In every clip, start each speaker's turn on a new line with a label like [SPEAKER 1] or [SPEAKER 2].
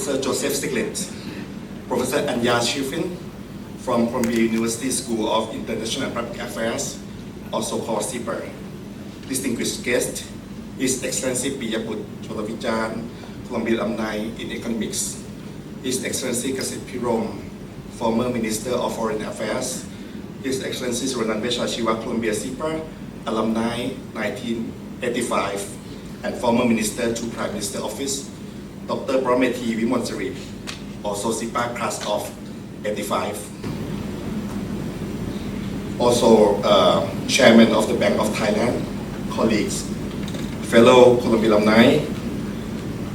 [SPEAKER 1] Professor Joseph Stiglitz, Professor Anya Shifin from Columbia University School of International and Public Affairs, also called CIPR. Distinguished guest, His Excellency Piyaput Cholavijan, Columbia alumni in economics. His Excellency Kasit Pirom, former Minister of Foreign Affairs. His Excellency Suranand Veshachiwa, Columbia CIPR, alumni 1985, and former Minister to Prime Minister Office. Dr. Brahmeti Vimonsari, also CIPR class of 85. Also Chairman of the Bank of Thailand, colleagues, fellow Columbia alumni,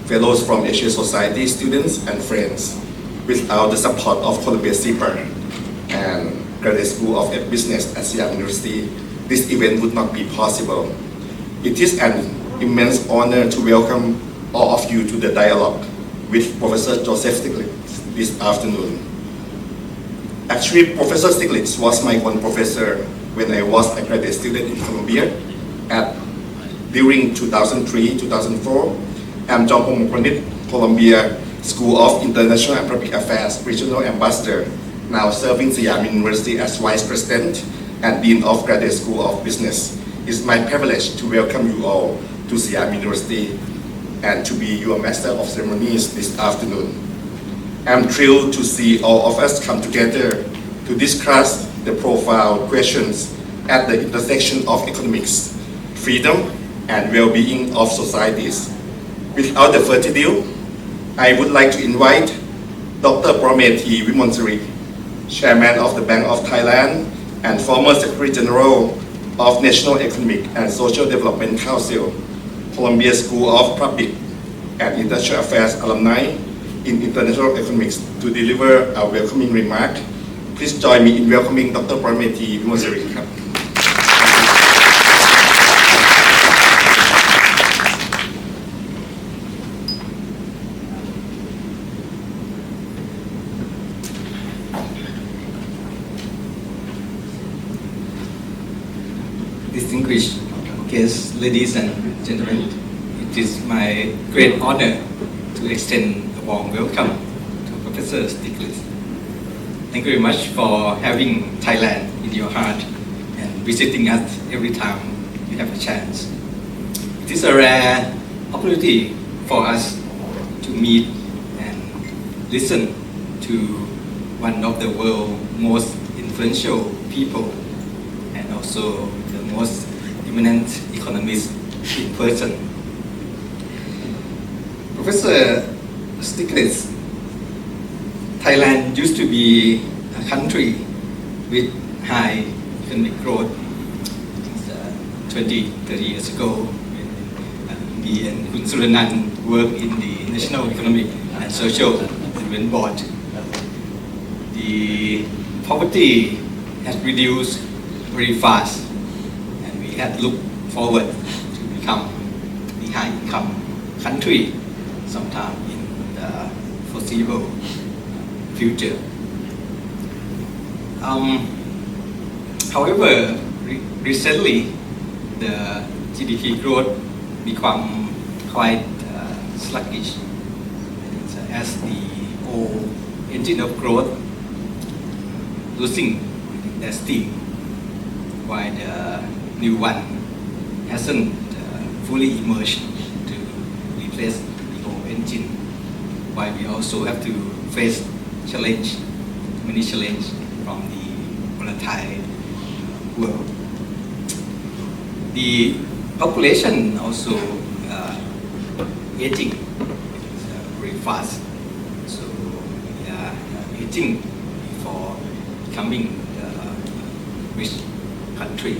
[SPEAKER 1] fellows from Asia Society, students and friends. Without the support of Columbia CIPR and Graduate School of Business at Siam University, this event would not be possible. It is an immense honor to welcome all of you to the dialogue with Professor Joseph Stiglitz this afternoon. Actually, Professor Stiglitz was my one professor when I was a graduate student in Columbia during 2003-2004. I'm Jong Hong Pandit, Columbia School of International and Public Affairs Regional Ambassador, now serving Siam University as Vice President and Dean of Graduate School of Business. It's my privilege to welcome you all to Siam University and to be your Master of Ceremonies this afternoon. I'm thrilled to see all of us come together to discuss the profound questions at the intersection of economics, freedom, and well-being of societies. Without the further ado, I would like to invite Dr. Brahmeti Vimonsari, Chairman of the Bank of Thailand and former Secretary General of National Economic and Social Development Council, Columbia School of Public and International Affairs alumni in International Economics, to deliver a welcoming remark. Please join me in welcoming Dr. Brahmeti Vimonsari.
[SPEAKER 2] Distinguished guests, ladies and gentlemen, it is my great honor to extend a warm welcome to Professor Stiglitz. Thank you very much for having Thailand in your heart and visiting us every time you have a chance. It is a rare opportunity for us to meet and listen to one of the world's most influential people and also the most eminent economist in person. Professor Stiglitz, Thailand used to be a country with high economic growth 20-30 years ago. When me and Kun Suranand worked in the National Economic and Social Development Board. The poverty has reduced very fast, and we had looked forward to become the high-income country sometime in the foreseeable future. However, recently the GDP growth become quite sluggish as the old engine of growth losing their steam, while the new one hasn't fully emerged to replace the old engine, while we also have to face many challenges from the volatile world. The population also aging very fast, so we are aging before becoming a rich country.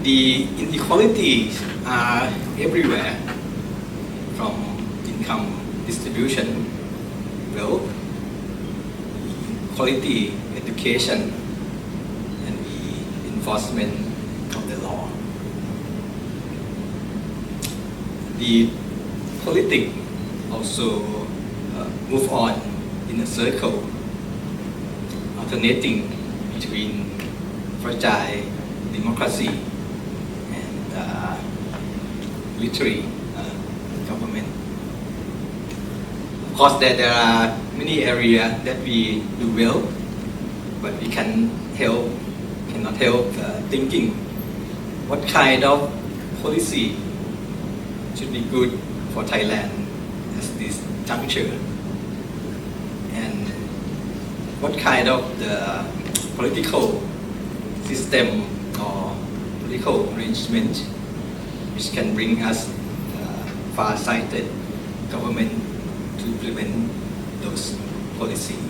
[SPEAKER 2] The inequalities are everywhere, from income distribution, wealth, quality education, and the enforcement of the law. The politics also move on in a circle, alternating between fragile democracy and military government. Of course, there are many areas that we do well, but we cannot help thinking what kind of policy should be good for Thailand at this juncture, and what kind of the political system or political arrangement which can bring us far-sighted government to implement those policies.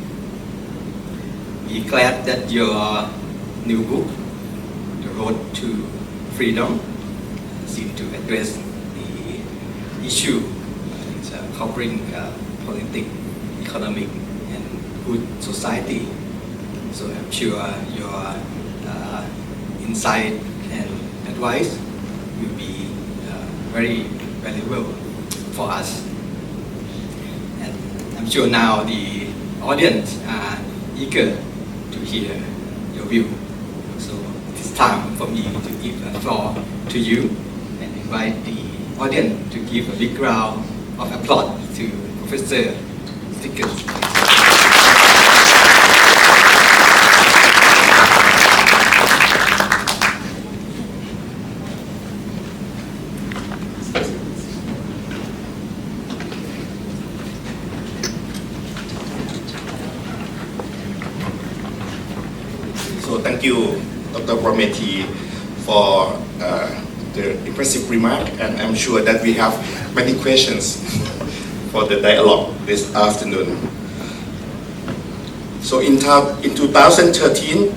[SPEAKER 2] We're glad that your new book, The Road to Freedom, seems to address the issue covering politics, economic, and good society. So I'm sure your insight and advice will be very valuable for us. And I'm sure now the audience are eager to hear your view. So it's time for me to give the floor to you and invite the audience to give a big round of applause to Professor Stiglitz.
[SPEAKER 1] So thank you, Dr. Prometi, for the impressive remark, and I'm sure that we have many questions for the dialogue this afternoon. So in 2013,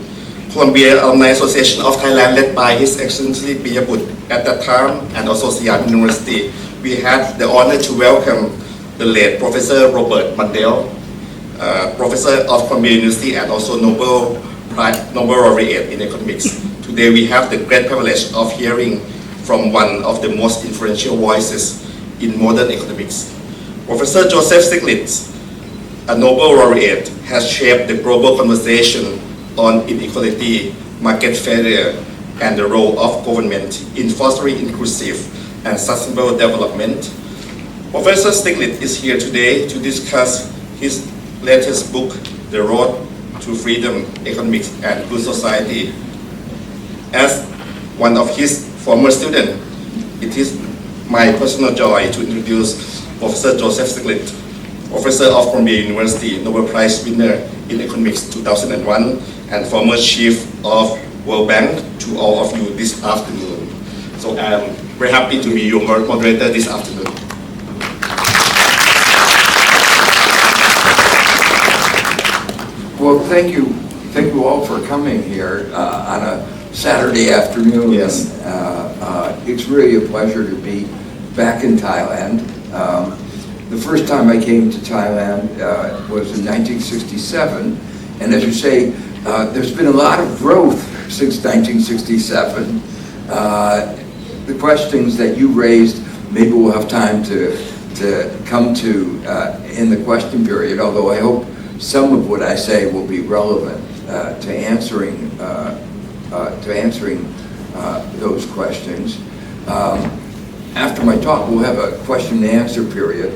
[SPEAKER 1] Columbia Alumni Association of Thailand, led by His Excellency Piyabut at that time, and also Siam University, we had the honor to welcome the late Professor Robert Mandel, Professor of Columbia University and also Nobel laureate in economics. Today we have the great privilege of hearing from one of the most influential voices in modern economics. Professor Joseph Stiglitz, a Nobel laureate, has shaped the global conversation on inequality, market failure, and the role of government in fostering inclusive and sustainable development. Professor Stiglitz is here today to discuss his latest book, The Road to Freedom, Economics, and Good Society. As one of his former students, it is my personal joy to introduce Professor Joseph Stiglitz, Professor of Columbia University, Nobel Prize Winner in Economics 2001, and former Chief of World Bank, to all of you this afternoon. So I'm very happy to be your moderator this afternoon.
[SPEAKER 3] Well, thank you all for coming here on a Saturday afternoon.
[SPEAKER 1] Yes.
[SPEAKER 3] It's really a pleasure to be back in Thailand. The first time I came to Thailand was in 1967, and as you say, there's been a lot of growth since 1967. The questions that you raised, maybe we'll have time to come to in the question period, although I hope some of what I say will be relevant to answering those questions. After my talk, we'll have a question and answer period,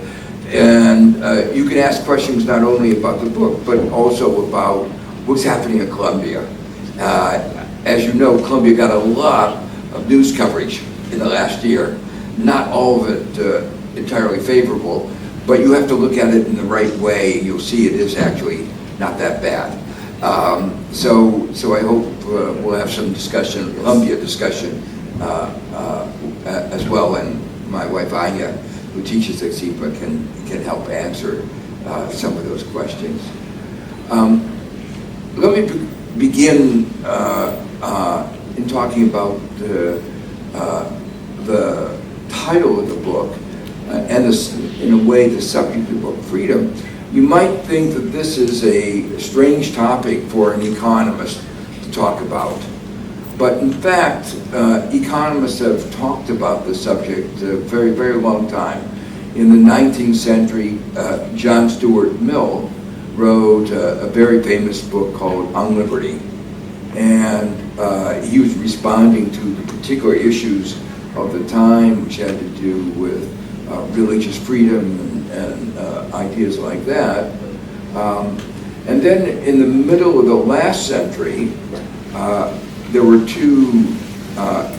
[SPEAKER 3] and you can ask questions not only about the book, but also about what's happening at Columbia. As you know, Columbia got a lot of news coverage in the last year, not all of it entirely favorable, but you have to look at it in the right way. You'll see it is actually not that bad. So I hope we'll have some discussion, Columbia discussion, as well, and my wife Anya, who teaches at SIPA, can help answer some of those questions. Let me begin in talking about the title of the book, and in a way the subject of the book, freedom. You might think that this is a strange topic for an economist to talk about, but in fact, economists have talked about the subject a very, very long time. In the 19th century, John Stuart Mill wrote a very famous book called On Liberty, and he was responding to the particular issues of the time, which had to do with religious freedom and ideas like that. And then in the middle of the last century, there were two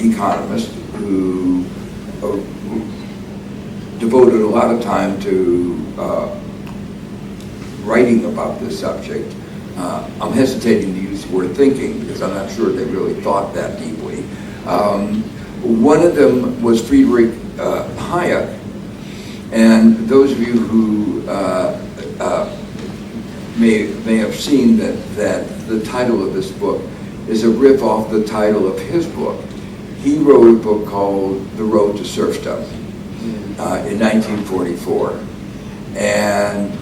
[SPEAKER 3] economists who devoted a lot of time to writing about this subject. I'm hesitating to use the word thinking because I'm not sure they really thought that deeply. One of them was Friedrich Hayek, and those of you who may have seen that the title of this book is a riff off the title of his book. He wrote a book called The Road to Serfdom in 1944. And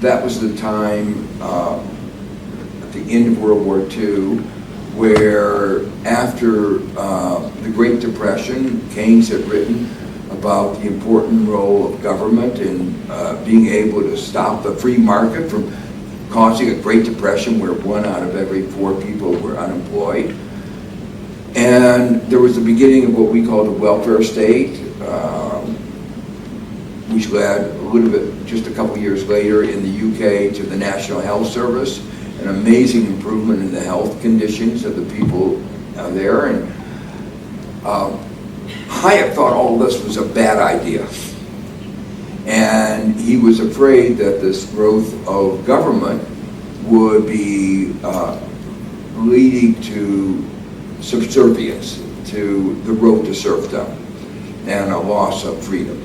[SPEAKER 3] that was the time at the end of World War II where after the Great Depression, Keynes had written about the important role of government in being able to stop the free market from causing a Great Depression where 1 out of every 4 people were unemployed. And there was the beginning of what we call the welfare state, which led a little bit, just a couple years later in the UK, to the National Health Service, an amazing improvement in the health conditions of the people there. And Hayek thought all this was a bad idea. And he was afraid that this growth of government would be leading to subservience, to the road to serfdom, and a loss of freedom.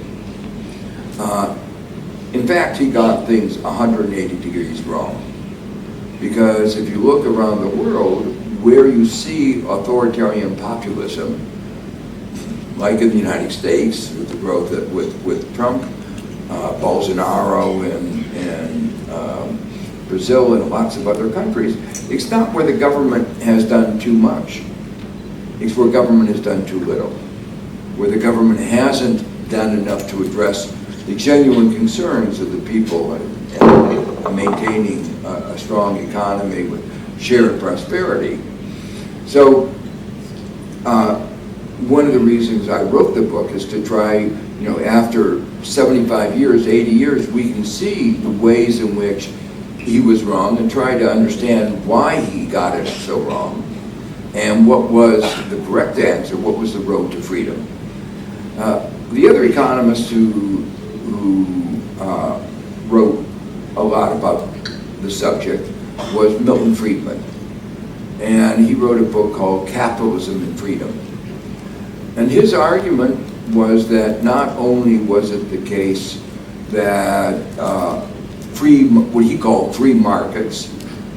[SPEAKER 3] In fact, he got things 180 degrees wrong. Because if you look around the world, where you see authoritarian populism, like in the United States, with the growth with Trump, Bolsonaro in Brazil and lots of other countries, it's not where the government has done too much. It's where government has done too little. Where the government hasn't done enough to address the genuine concerns of the people and maintaining a strong economy with shared prosperity. So one of the reasons I wrote the book is to try, after 75 years, 80 years, we can see the ways in which he was wrong and try to understand why he got it so wrong and what was the correct answer, what was the road to freedom. The other economist who wrote a lot about the subject was Milton Friedman. And he wrote a book called Capitalism and Freedom. And his argument was that not only was it the case that what he called free markets,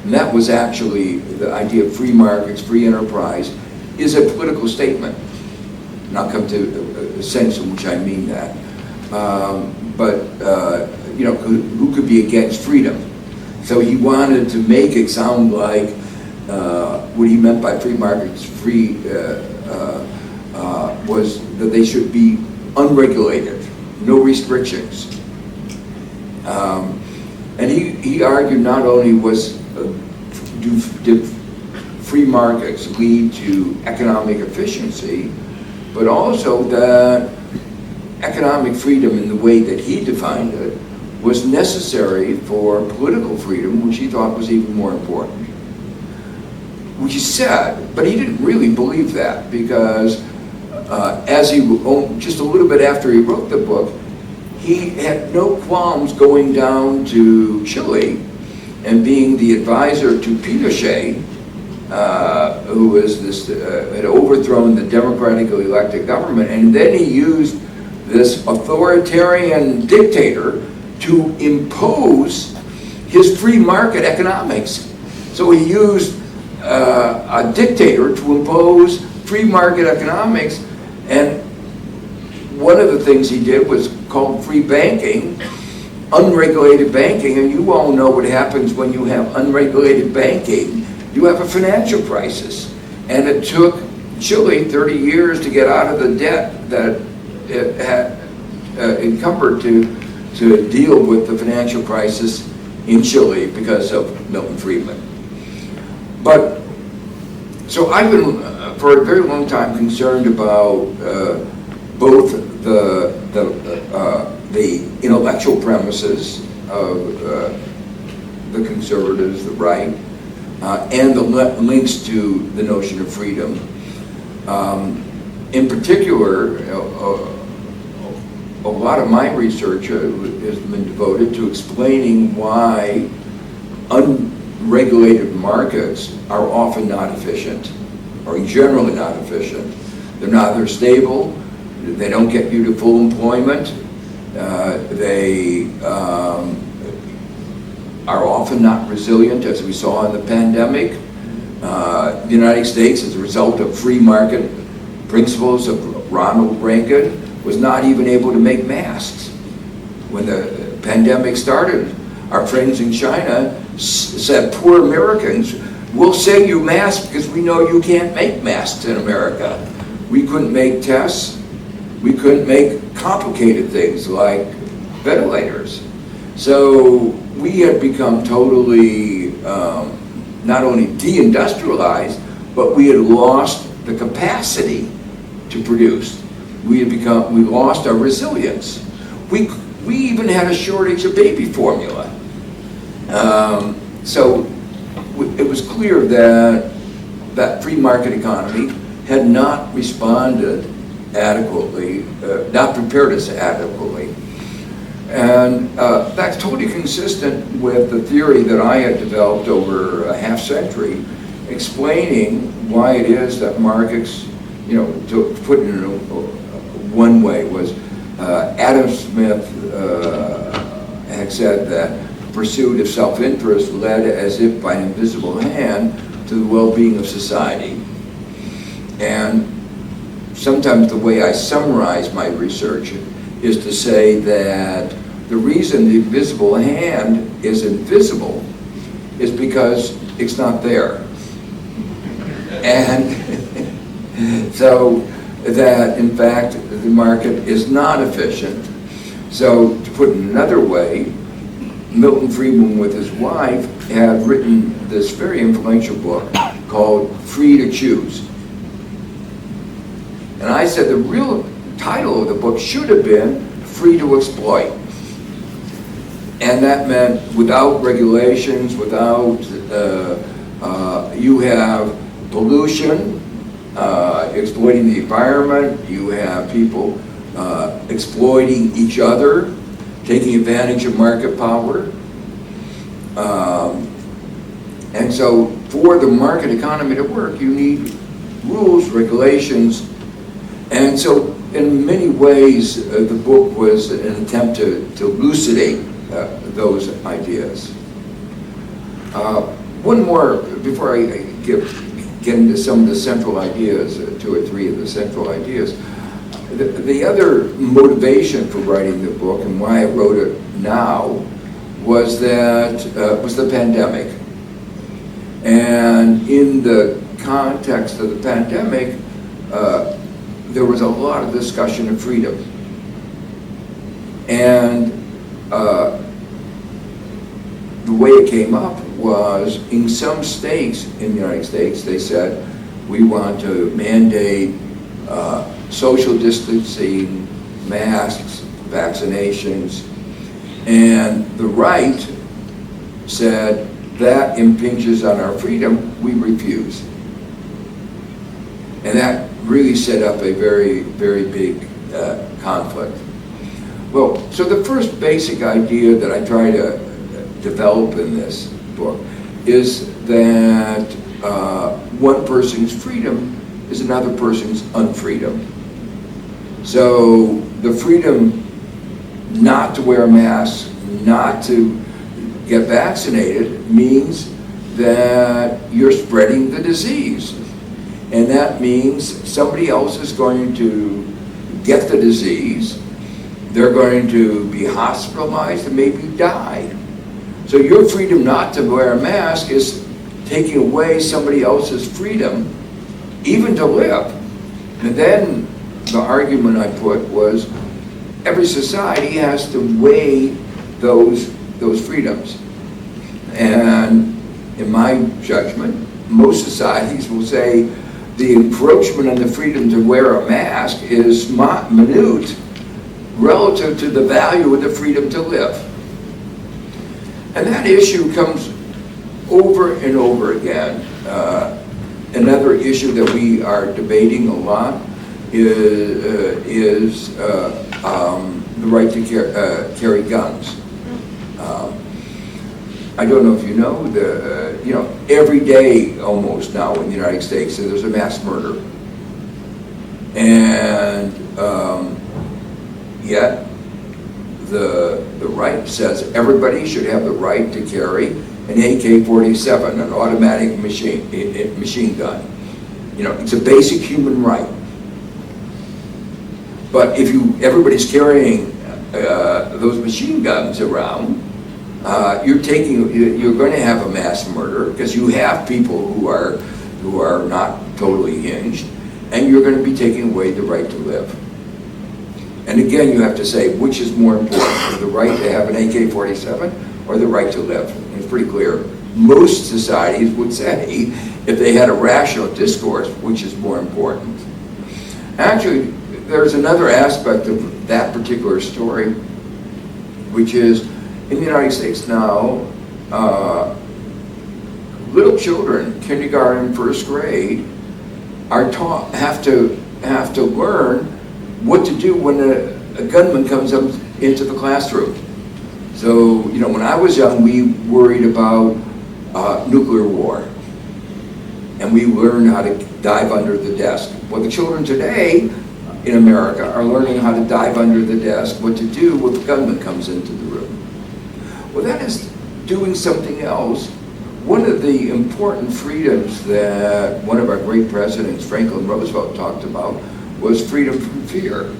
[SPEAKER 3] and that was actually the idea of free markets, free enterprise, is a political statement. And I'll come to a sense in which I mean that. Who could be against freedom? So he wanted to make it sound like what he meant by free markets, was that they should be unregulated, no restrictions. And he argued not only did free markets lead to economic efficiency, but also that economic freedom in the way that he defined it was necessary for political freedom, which he thought was even more important. Which he said, but he didn't really believe that because just a little bit after he wrote the book, he had no qualms going down to Chile and being the advisor to Pinochet, who was had overthrown the democratically elected government, and then he used this authoritarian dictator to impose his free market economics. So he used a dictator to impose free market economics, and one of the things he did was called free banking, unregulated banking, and you all know what happens when you have unregulated banking. You have a financial crisis, and it took Chile 30 years to get out of the debt that it had encumbered to deal with the financial crisis in Chile because of Milton Friedman. But, so I've been, for a very long time, concerned about both the intellectual premises of the conservatives, the right, and the links to the notion of freedom. In particular, a lot of my research has been devoted to explaining why unregulated markets are often not efficient, or generally not efficient. They're neither stable, they don't get you to full employment, they are often not resilient, as we saw in the pandemic. The United States, as a result of free market principles of Ronald Reagan, was not even able to make masks. When the pandemic started, our friends in China said, poor Americans, we'll send you masks because we know you can't make masks in America. We couldn't make tests. We couldn't make complicated things like ventilators. So we had become totally not only deindustrialized, but we had lost the capacity to produce. We lost our resilience. We even had a shortage of baby formula. So it was clear that that free market economy had not responded adequately, not prepared us adequately. And that's totally consistent with the theory that I had developed over a half century, explaining why it is that markets, to put it in one way, was Adam Smith had said that pursuit of self-interest led as if by an invisible hand to the well-being of society. And sometimes the way I summarize my research is to say that the reason the invisible hand is invisible is because it's not there. And so that, in fact, the market is not efficient. So to put it another way, Milton Friedman with his wife had written this very influential book called Free to Choose. And I said the real title of the book should have been Free to Exploit. And that meant without regulations, without, you have pollution, exploiting the environment, you have people exploiting each other, taking advantage of market power. And so for the market economy to work, you need rules, regulations. And so in many ways, the book was an attempt to elucidate those ideas. One more, before I get into some of the central ideas, 2 or 3 of the central ideas. The other motivation for writing the book and why I wrote it now was the pandemic. And in the context of the pandemic, there was a lot of discussion of freedom. And the way it came up was in some states in the United States, they said, we want to mandate social distancing, masks, vaccinations, and the right said that impinges on our freedom, we refuse. And that really set up a very, very big conflict. Well, so the first basic idea that I try to develop in this book is that one person's freedom is another person's unfreedom. So the freedom not to wear a mask, not to get vaccinated, means that you're spreading the disease. And that means somebody else is going to get the disease, they're going to be hospitalized and maybe die. So your freedom not to wear a mask is taking away somebody else's freedom, even to live. And then the argument I put was every society has to weigh those freedoms. And in my judgment, most societies will say the encroachment on the freedom to wear a mask is minute relative to the value of the freedom to live. And that issue comes over and over again. Another issue that we are debating a lot is the right to carry guns. I don't know if you know, every day almost now in the United States there's a mass murder. And yet the right says everybody should have the right to carry an AK-47, an automatic machine gun. It's a basic human right. But if everybody's carrying those machine guns around, you're going to have a mass murder because you have people who are not totally hinged, and you're going to be taking away the right to live. And again, you have to say which is more important, the right to have an AK-47 or the right to live. And it's pretty clear. Most societies would say, if they had a rational discourse, which is more important. Actually, there's another aspect of that particular story, which is in the United States now, little children, kindergarten, first grade, are taught have to learn what to do when a gunman comes up into the classroom. So when I was young, we worried about nuclear war, and we learned how to dive under the desk. Well, the children today in America are learning how to dive under the desk, what to do when the gunman comes into the room. Well, that is doing something else. One of the important freedoms that one of our great presidents, Franklin Roosevelt, talked about was freedom from fear.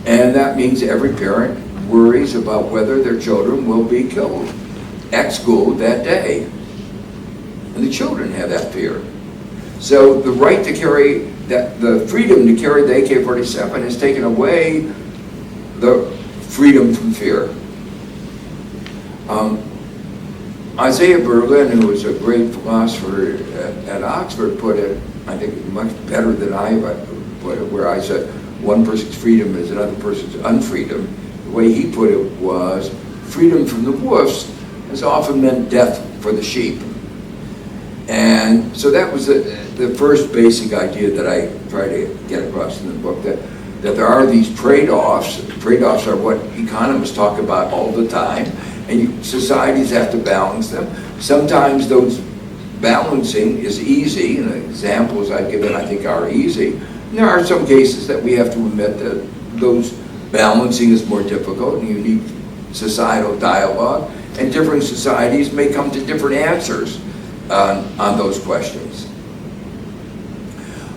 [SPEAKER 3] And that means every parent worries about whether their children will be killed at school that day. And the children have that fear. So the right to carry, the freedom to carry the AK-47 has taken away the freedom from fear. Isaiah Berlin, who was a great philosopher at Oxford, put it, I think, much better than I put it, where I said one person's freedom is another person's unfreedom. The way he put it was, freedom from the wolves has often meant death for the sheep. And so that was the first basic idea that I try to get across in the book, that there are these trade-offs. Trade-offs are what economists talk about all the time, and societies have to balance them. Sometimes those balancing is easy, and the examples I've given I think are easy. And there are some cases that we have to admit that those balancing is more difficult, and you need societal dialogue, and different societies may come to different answers on those questions.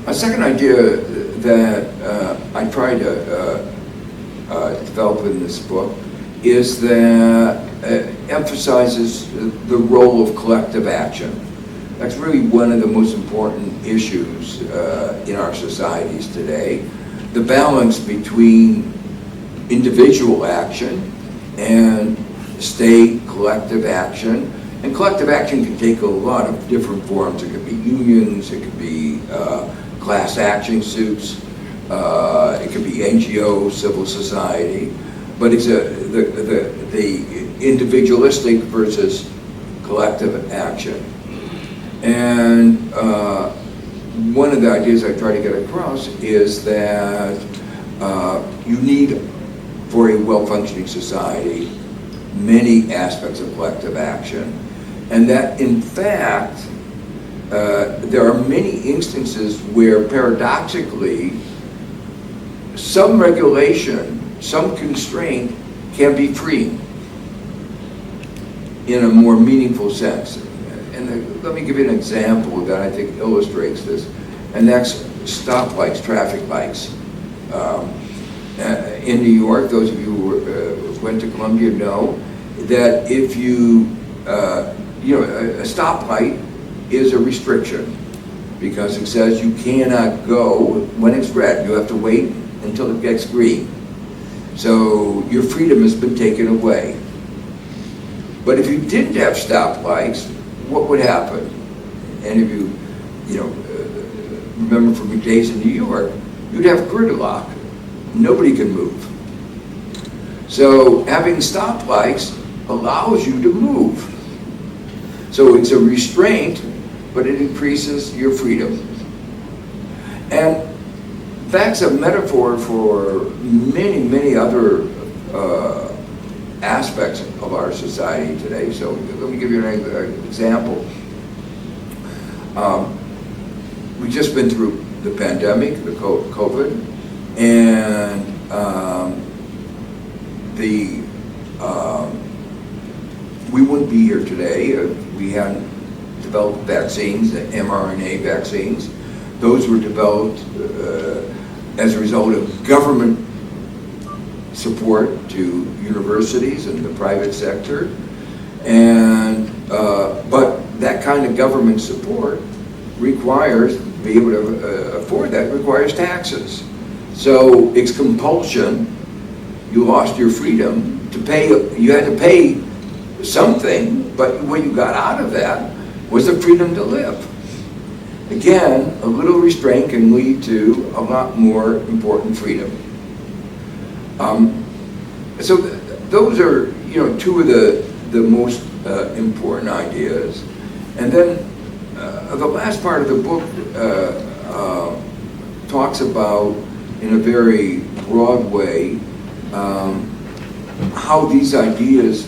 [SPEAKER 3] A second idea that I try to develop in this book is that emphasizes the role of collective action. That's really one of the most important issues in our societies today. The balance between individual action and state collective action. And collective action can take a lot of different forms. It could be unions, it could be class action suits, it could be NGOs, civil society. But it's the individualistic versus collective action. And one of the ideas I try to get across is that you need, for a well-functioning society, many aspects of collective action. And that, in fact, there are many instances where, paradoxically, some regulation, some constraint can be free in a more meaningful sense. And let me give you an example that I think illustrates this, and that's stoplights, traffic lights. In New York, those of you who went to Columbia know that if a stoplight is a restriction because it says you cannot go when it's red. You have to wait until it gets green. So your freedom has been taken away. But if you didn't have stoplights, what would happen? Any of you remember from your days in New York, you'd have gridlock. Nobody can move. So having stoplights allows you to move. So it's a restraint, but it increases your freedom. And that's a metaphor for many, many other aspects of our society today. So let me give you an example. We've just been through the pandemic, the COVID, and we wouldn't be here today if we hadn't developed vaccines, the mRNA vaccines. Those were developed as a result of government support to universities and the private sector. And but that kind of government support requires, to be able to afford that, requires taxes. So it's compulsion. You lost your freedom to pay. You had to pay something, but what you got out of that was the freedom to live. Again, a little restraint can lead to a lot more important freedom. So those are, two of the most important ideas. And then the last part of the book talks about, in a very broad way, how these ideas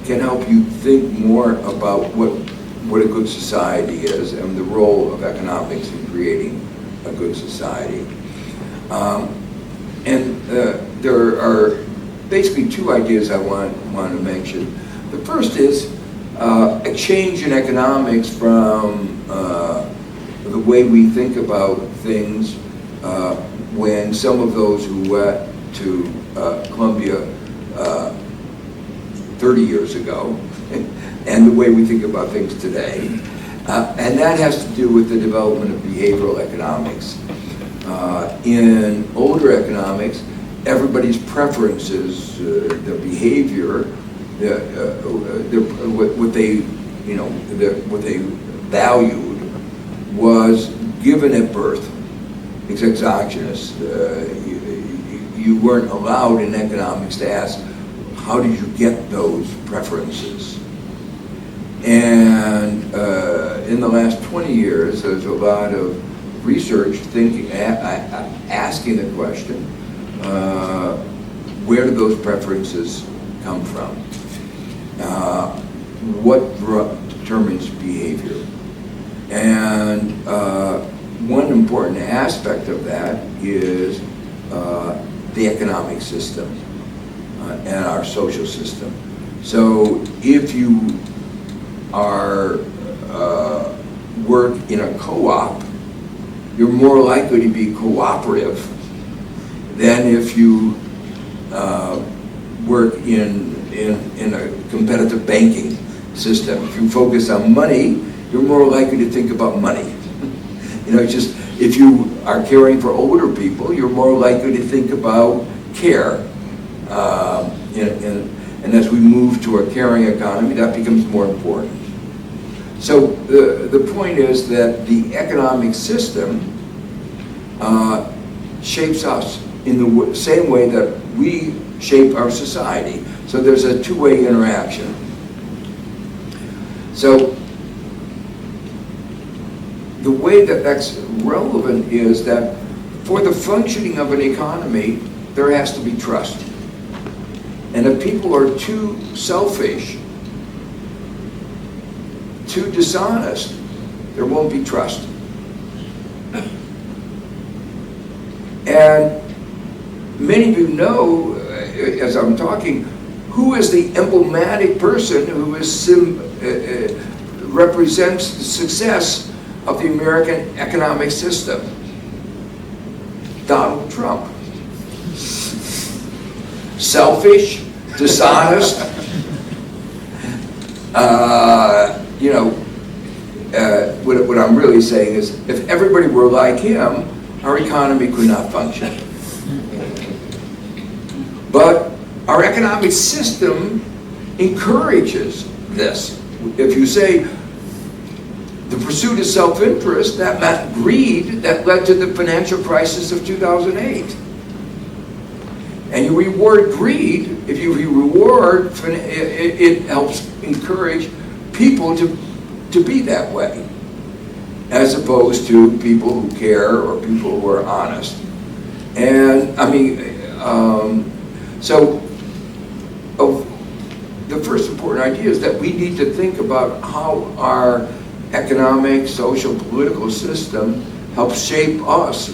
[SPEAKER 3] can help you think more about what a good society is and the role of economics in creating a good society. And there are basically two ideas I want to mention. The first is a change in economics from the way we think about things when some of those who went to Columbia 30 years ago and the way we think about things today. And that has to do with the development of behavioral economics. In older economics, everybody's preferences, their behavior, what they valued was given at birth. It's exogenous. You weren't allowed in economics to ask, how did you get those preferences? And in the last 20 years, there's a lot of research asking the question, where do those preferences come from? What determines behavior? And one important aspect of that is the economic system and our social system. So if you are work in a co-op, you're more likely to be cooperative than if you work in a competitive banking system. If you focus on money, you're more likely to think about money. It's just, if you are caring for older people, you're more likely to think about care. And as we move to a caring economy, that becomes more important. So the point is that the economic system shapes us in the same way that we shape our society. So there's a two-way interaction. So the way that that's relevant is that for the functioning of an economy, there has to be trust. And if people are too selfish, too dishonest, there won't be trust. And many of you know, as I'm talking, who is the emblematic person who represents the success of the American economic system? Donald Trump. Selfish, dishonest. What I'm really saying is, if everybody were like him, our economy could not function. But our economic system encourages this. If you say the pursuit of self-interest, that meant greed that led to the financial crisis of 2008. And you reward greed, if you reward, it helps encourage people to be that way, as opposed to people who care or people who are honest. And I mean, the first important idea is that we need to think about how our economic, social, political system helps shape us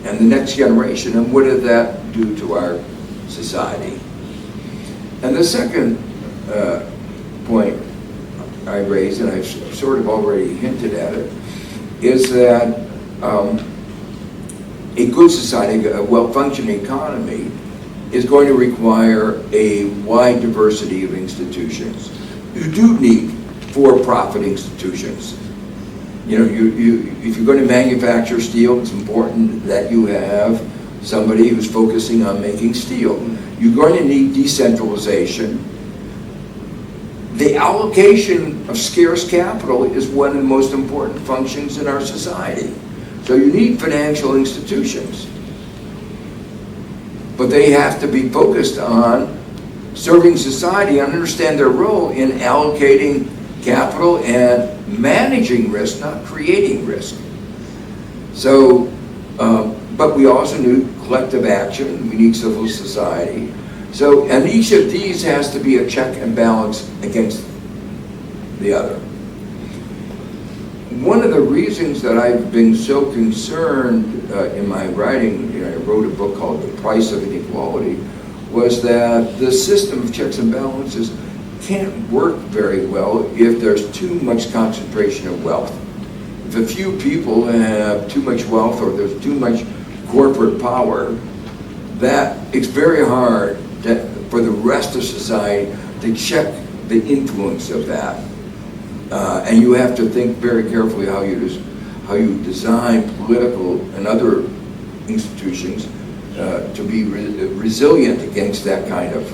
[SPEAKER 3] and the next generation, and what did that do to our society. And the second point I raised, and I've sort of already hinted at it, is that a good society, a well-functioning economy, is going to require a wide diversity of institutions. You do need for-profit institutions. You know, if you're going to manufacture steel, it's important that you have somebody who's focusing on making steel. You're going to need decentralization. The allocation of scarce capital is one of the most important functions in our society. So you need financial institutions. But they have to be focused on serving society and understand their role in allocating capital and managing risk, not creating risk. So, but we also need collective action, we need civil society. So, and each of these has to be a check and balance against the other. One of the reasons that I've been so concerned in my writing, I wrote a book called The Price of Inequality, was that the system of checks and balances can't work very well if there's too much concentration of wealth. If a few people have too much wealth or there's too much corporate power, that it's very hard for the rest of society to check the influence of that. And you have to think very carefully how you design political and other institutions to be resilient against that kind of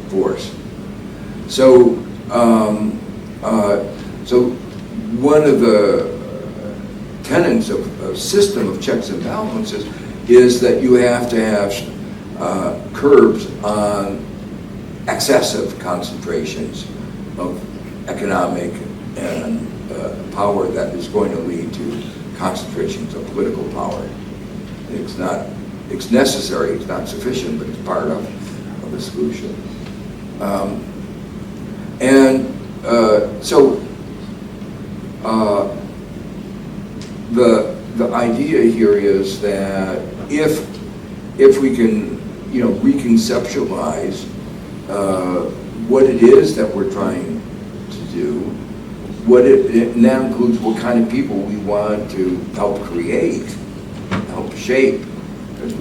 [SPEAKER 3] force. So, so one of the tenets of a system of checks and balances is that you have to have curbs on excessive concentrations of economic and power that is going to lead to concentrations of political power. It's necessary, it's not sufficient, but it's part of the solution. So the idea here is that if we can, reconceptualize what it is that we're trying to do, and that includes what kind of people we want to help create, help shape, because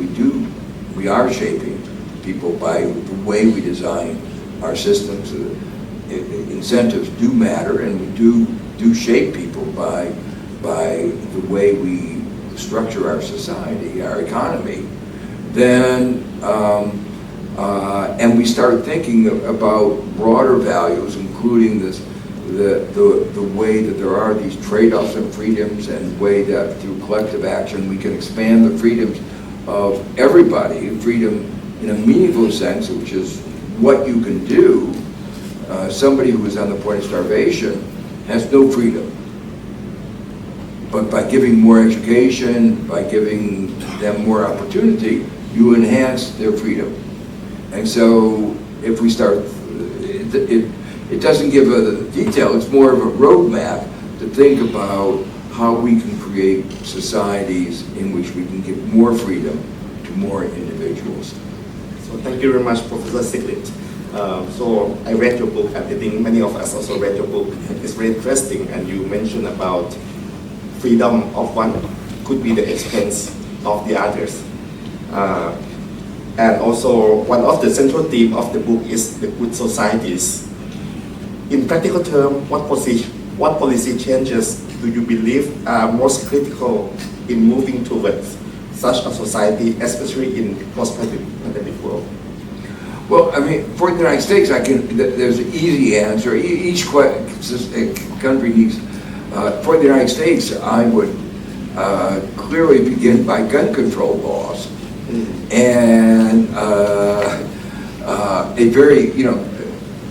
[SPEAKER 3] we are shaping people by the way we design our systems. Incentives do matter, and we do shape people by the way we structure our society, our economy. Then, and we start thinking about broader values, including the way that there are these trade-offs and freedoms, and the way that through collective action we can expand the freedoms of everybody, freedom in a meaningful sense, which is what you can do. Somebody who is on the point of starvation has no freedom. But by giving more education, by giving them more opportunity, you enhance their freedom. And so if we start, it doesn't give a detail, it's more of a roadmap to think about how we can create societies in which we can give more freedom to more individuals.
[SPEAKER 1] So thank you very much, Professor Stiglitz. So I read your book, and I think many of us also read your book. It's very interesting, and you mentioned about freedom of one could be the expense of the others. And also, one of the central themes of the book is the good societies. In practical terms, what policy changes do you believe are most critical in moving towards such a society, especially in post-pandemic world?
[SPEAKER 3] Well, I mean, for the United States, there's an easy answer. Each country needs For the United States, I would clearly begin by gun control laws. And a very,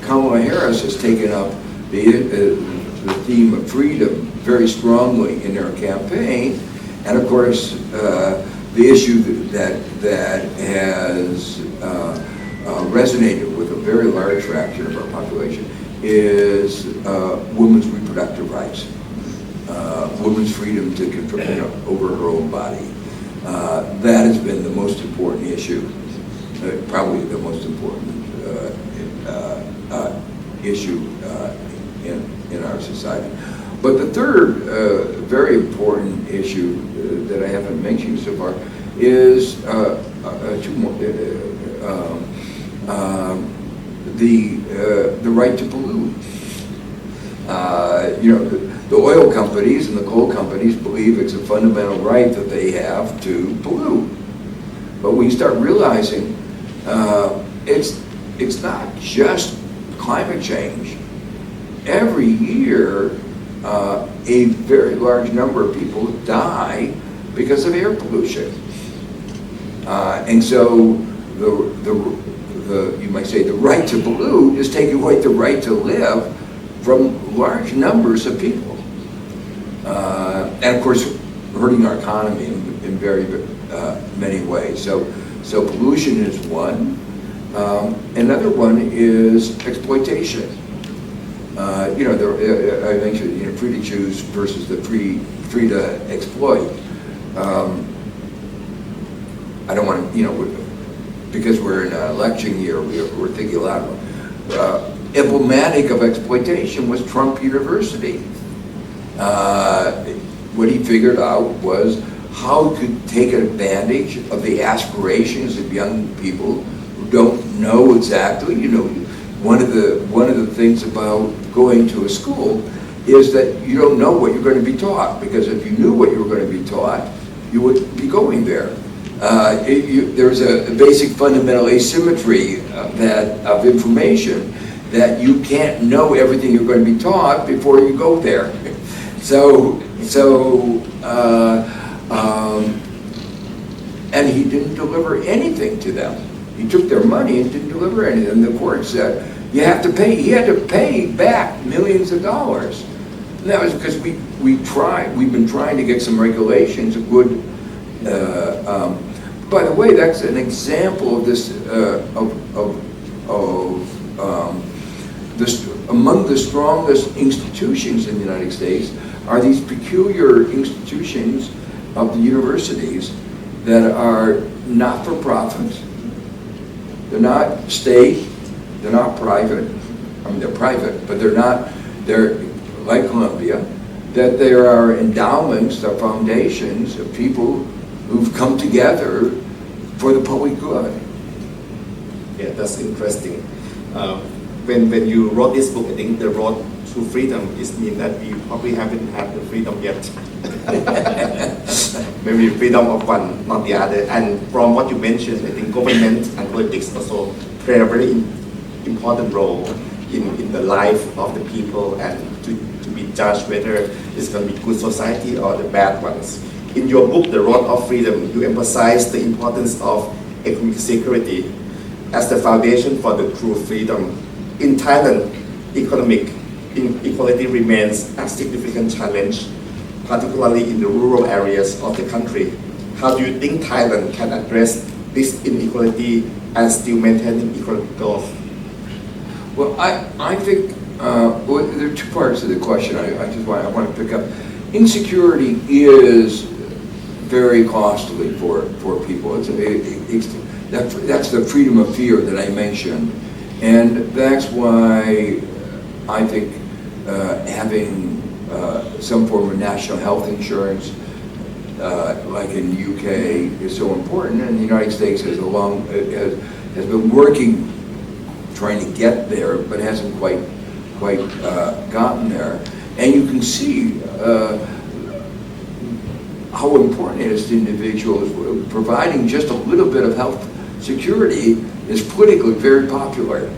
[SPEAKER 3] Kamala Harris has taken up the theme of freedom very strongly in her campaign. And of course, the issue that has resonated with a very large fraction of our population is women's reproductive rights, women's freedom to control over her own body. That has been the most important issue, probably the most important issue in our society. But the third very important issue that I haven't mentioned so far is two more. The right to pollute. The oil companies and the coal companies believe it's a fundamental right that they have to pollute. But when you start realizing it's not just climate change. Every year, a very large number of people die because of air pollution. And so you might say the right to pollute is taking away the right to live from large numbers of people. And of course, hurting our economy in very many ways. So pollution is one. Another one is exploitation. I mentioned free to choose versus the free to exploit. I don't want to, because we're in an election year, we're thinking a lot about emblematic of exploitation was Trump University. What he figured out was how to take advantage of the aspirations of young people who don't know exactly. One of the things about going to a school is that you don't know what you're going to be taught, because if you knew what you were going to be taught, you would be going there. There's a basic fundamental asymmetry of information that you can't know everything you're going to be taught before you go there. And he didn't deliver anything to them. He took their money and didn't deliver anything. And the court said, you have to pay. He had to pay back millions of dollars. And that was because we've been trying to get some regulations of good. By the way, that's an example of this among the strongest institutions in the United States are these peculiar institutions of the universities that are not for profit. They're not state, they're not private. I mean, they're private, but they're like Columbia, that there are endowments or foundations of people who've come together for the public good.
[SPEAKER 1] Yeah, that's interesting. When you wrote this book, I think the road to freedom is mean that we probably haven't had the freedom yet. Maybe freedom of one, not the other. And from what you mentioned, I think government and politics also play a very important role in the life of the people and to be judged whether it's going to be good society or the bad ones. In your book, The Road of Freedom, you emphasize the importance of economic security as the foundation for the true freedom. In Thailand, economic inequality remains a significant challenge, particularly in the rural areas of the country. How do you think Thailand can address this inequality and still maintaining economic growth?
[SPEAKER 3] Well, I think there are two parts of the question I want to pick up. Insecurity is very costly for people. That's the freedom of fear that I mentioned. And that's why I think having some form of national health insurance, like in the UK, is so important. And the United States has been working, trying to get there, but hasn't quite gotten there. And you can see how important it is to individuals. Providing just a little bit of health security is politically very popular.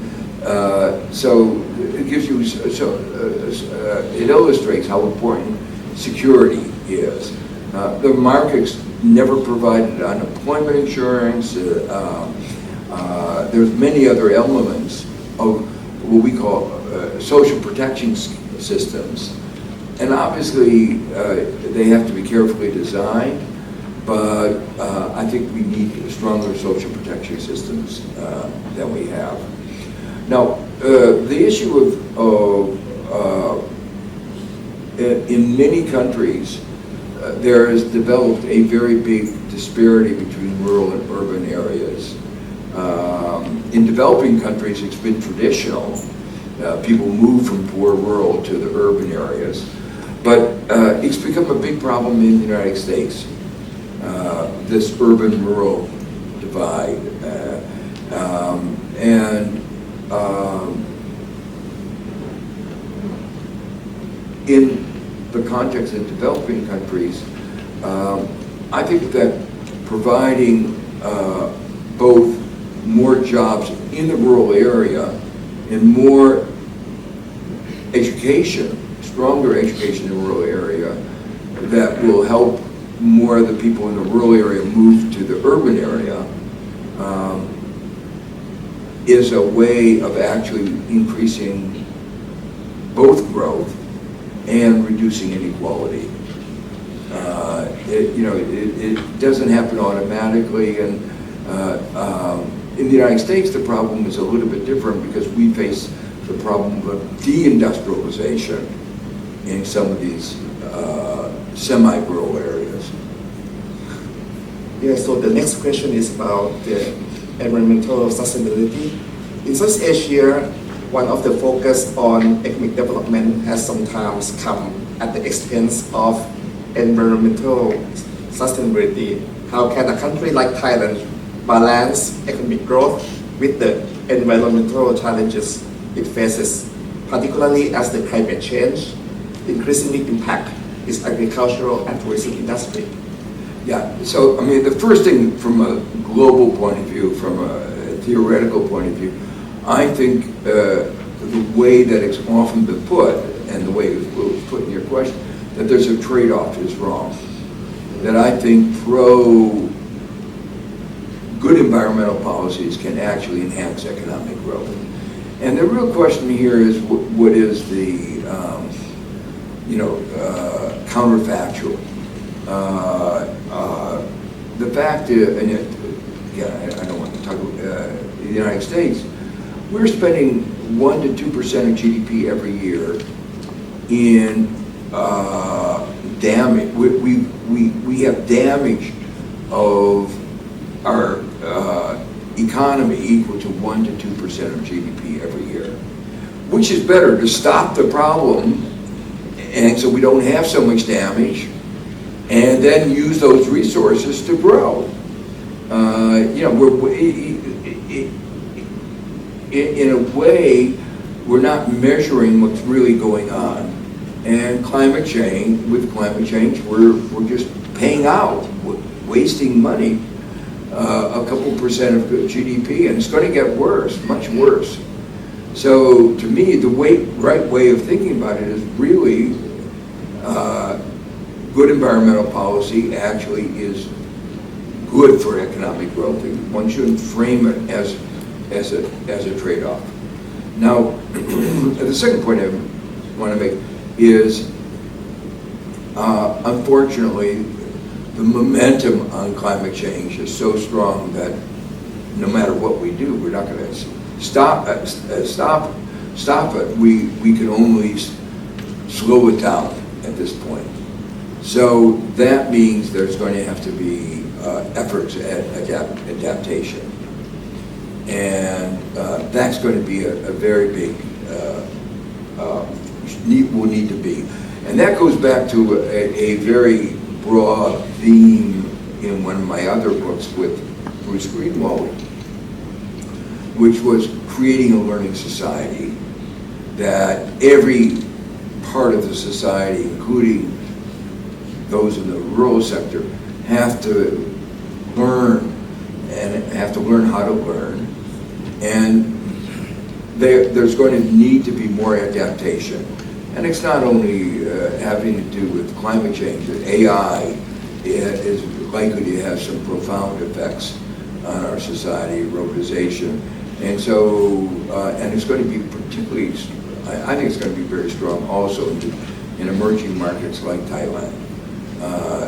[SPEAKER 3] So it gives you, it illustrates how important security is. The markets never provided unemployment insurance. There's many other elements of what we call social protection systems. And obviously, they have to be carefully designed, but I think we need stronger social protection systems than we have. Now, the issue in many countries, there has developed a very big disparity between rural and urban areas. In developing countries, it's been traditional. People move from poor rural to the urban areas. But it's become a big problem in the United States, this urban-rural divide. In the context of developing countries, I think that providing both more jobs in the rural area and more education, stronger education in the rural area, that will help more of the people in the rural area move to the urban area, is a way of actually increasing both growth and reducing inequality. It doesn't happen automatically, and in the United States, the problem is a little bit different because we face the problem of deindustrialization in some of these semi-rural areas.
[SPEAKER 1] Yeah, so the next question is about the environmental sustainability. In Southeast Asia, one of the focus on economic development has sometimes come at the expense of environmental sustainability. How can a country like Thailand balance economic growth with the environmental challenges it faces, particularly as the climate change increasingly impact its agricultural and tourism industry?
[SPEAKER 3] Yeah, so I mean, the first thing from a global point of view, from a theoretical point of view, I think the way that it's often been put, and the way it was put in your question, that there's a trade-off is wrong. That I think good environmental policies can actually enhance economic growth. And the real question here is what is the counterfactual. The fact is, and I don't want to talk about the United States, we're spending 1 to 2% of GDP every year in damage. We have damage of our economy equal to 1 to 2% of GDP every year. Which is better, to stop the problem, and so we don't have so much damage, and then use those resources to grow. In a way, we're not measuring what's really going on. And climate change, we're just paying out, wasting money, a couple percent of GDP, and it's going to get worse, much worse. So to me, the right way of thinking about it is really good environmental policy actually is good for economic growth. One shouldn't frame it as a trade-off. Now, the second point I want to make is, unfortunately, the momentum on climate change is so strong that no matter what we do, we're not going to stop it. We can only slow it down at this point. So that means there's going to have to be efforts at adaptation. And that's going to be a very big, will need to be. And that goes back to a very broad theme in one of my other books with Bruce Greenwald, which was creating a learning society, that every part of the society, including those in the rural sector, have to learn and have to learn how to learn. And there's going to need to be more adaptation. And it's not only having to do with climate change. AI is likely to have some profound effects on our society, robotization. And so, and it's going to be particularly, I think it's going to be very strong also in emerging markets like Thailand.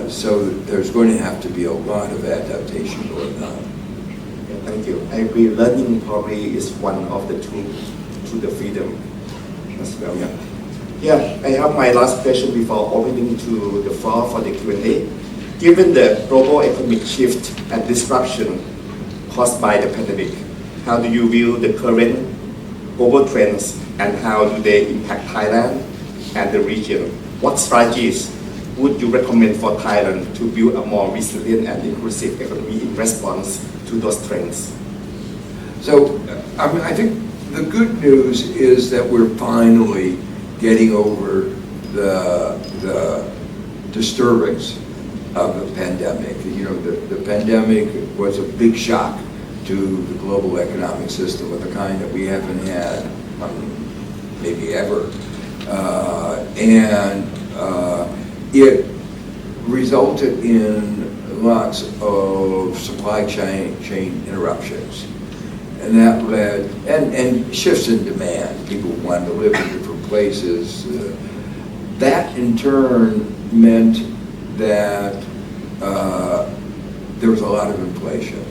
[SPEAKER 3] So there's going to have to be a lot of adaptation going on.
[SPEAKER 1] Yeah, thank you. I agree. Learning probably is one of the tools to the freedom as well.
[SPEAKER 3] Yeah.
[SPEAKER 1] Yeah, I have my last question before opening to the floor for the Q&A. Given the global economic shift and disruption caused by the pandemic, how do you view the current global trends and how do they impact Thailand and the region? What strategies would you recommend for Thailand to build a more resilient and inclusive economy in response to those trends?
[SPEAKER 3] So, I think the good news is that we're finally getting over the disturbance of the pandemic. You know, the pandemic was a big shock to the global economic system of the kind that we haven't had maybe ever. And it resulted in lots of supply chain interruptions. And that led, and shifts in demand. People wanted to live in different places. That in turn meant that there was a lot of inflation.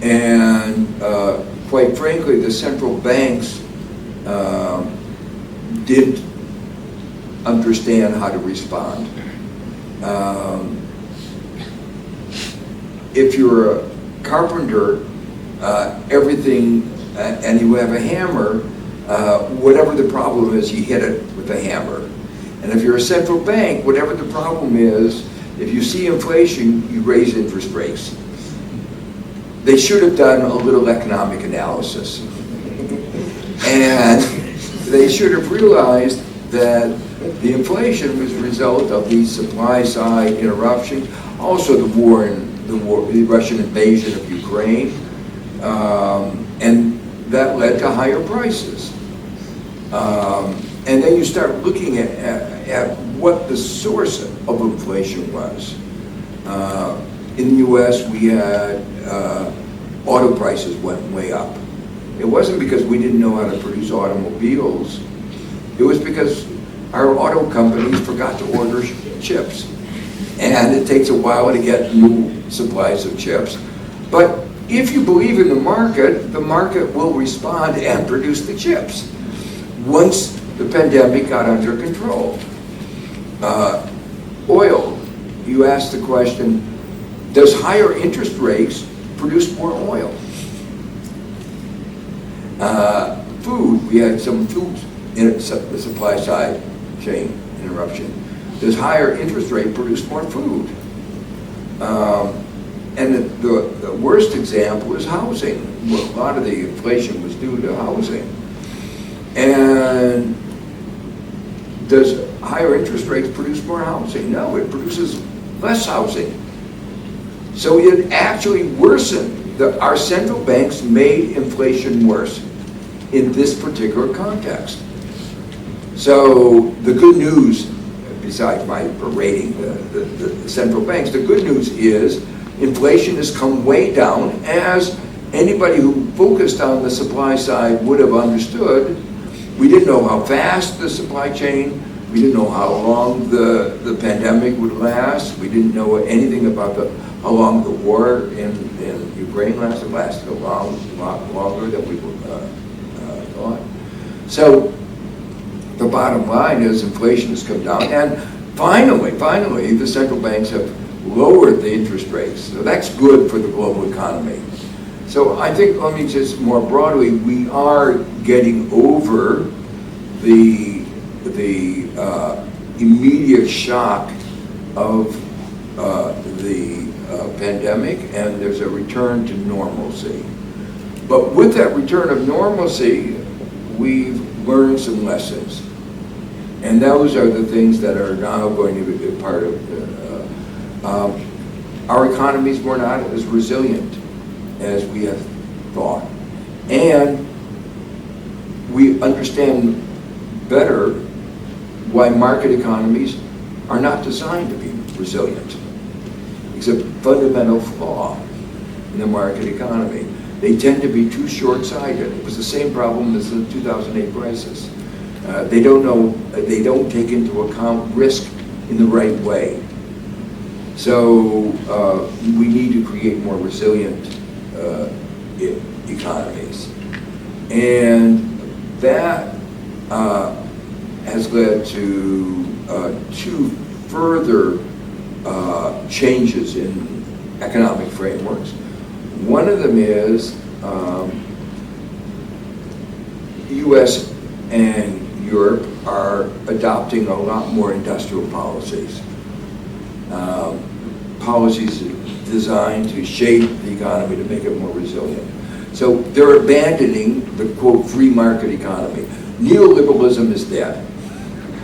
[SPEAKER 3] And quite frankly, the central banks didn't understand how to respond. If you're a carpenter, everything, and you have a hammer, whatever the problem is, you hit it with a hammer. And if you're a central bank, whatever the problem is, if you see inflation, you raise interest rates. They should have done a little economic analysis. And they should have realized that the inflation was a result of the supply side interruptions, also the Russian invasion of Ukraine, and that led to higher prices. And then you start looking at what the source of inflation was. In the U.S., we had auto prices went way up. It wasn't because we didn't know how to produce automobiles. It was because our auto companies forgot to order chips. And it takes a while to get new supplies of chips. But if you believe in the market will respond and produce the chips once the pandemic got under control. Oil, you asked the question, does higher interest rates produce more oil? Food, we had some food in the supply side chain interruption. Does higher interest rate produce more food? And the worst example is housing. Well, a lot of the inflation was due to housing. And does higher interest rates produce more housing? No, it produces less housing. So it actually worsened. Our central banks made inflation worse in this particular context. So the good news, besides my berating the central banks, the good news is inflation has come way down, as anybody who focused on the supply side would have understood. We didn't know how fast the supply chain, we didn't know how long the pandemic would last, we didn't know anything about how long the war in Ukraine lasted. It lasted a lot longer than we thought. So the bottom line is inflation has come down, and finally, the central banks have lowered the interest rates. So that's good for the global economy. So I think, let me just more broadly, we are getting over the immediate shock of the pandemic, and there's a return to normalcy. But with that return of normalcy, we've learned some lessons. And those are the things that are now going to be a part of our economies were not as resilient as we have thought. And we understand better why market economies are not designed to be resilient. It's a fundamental flaw in the market economy. They tend to be too short-sighted. It was the same problem as the 2008 crisis. They don't take into account risk in the right way. So we need to create more resilient economies. And that has led to two further changes in economic frameworks. One of them is U.S. and Europe are adopting a lot more industrial policies. Policies designed to shape the economy to make it more resilient. So they're abandoning the, quote, free market economy. Neoliberalism is dead.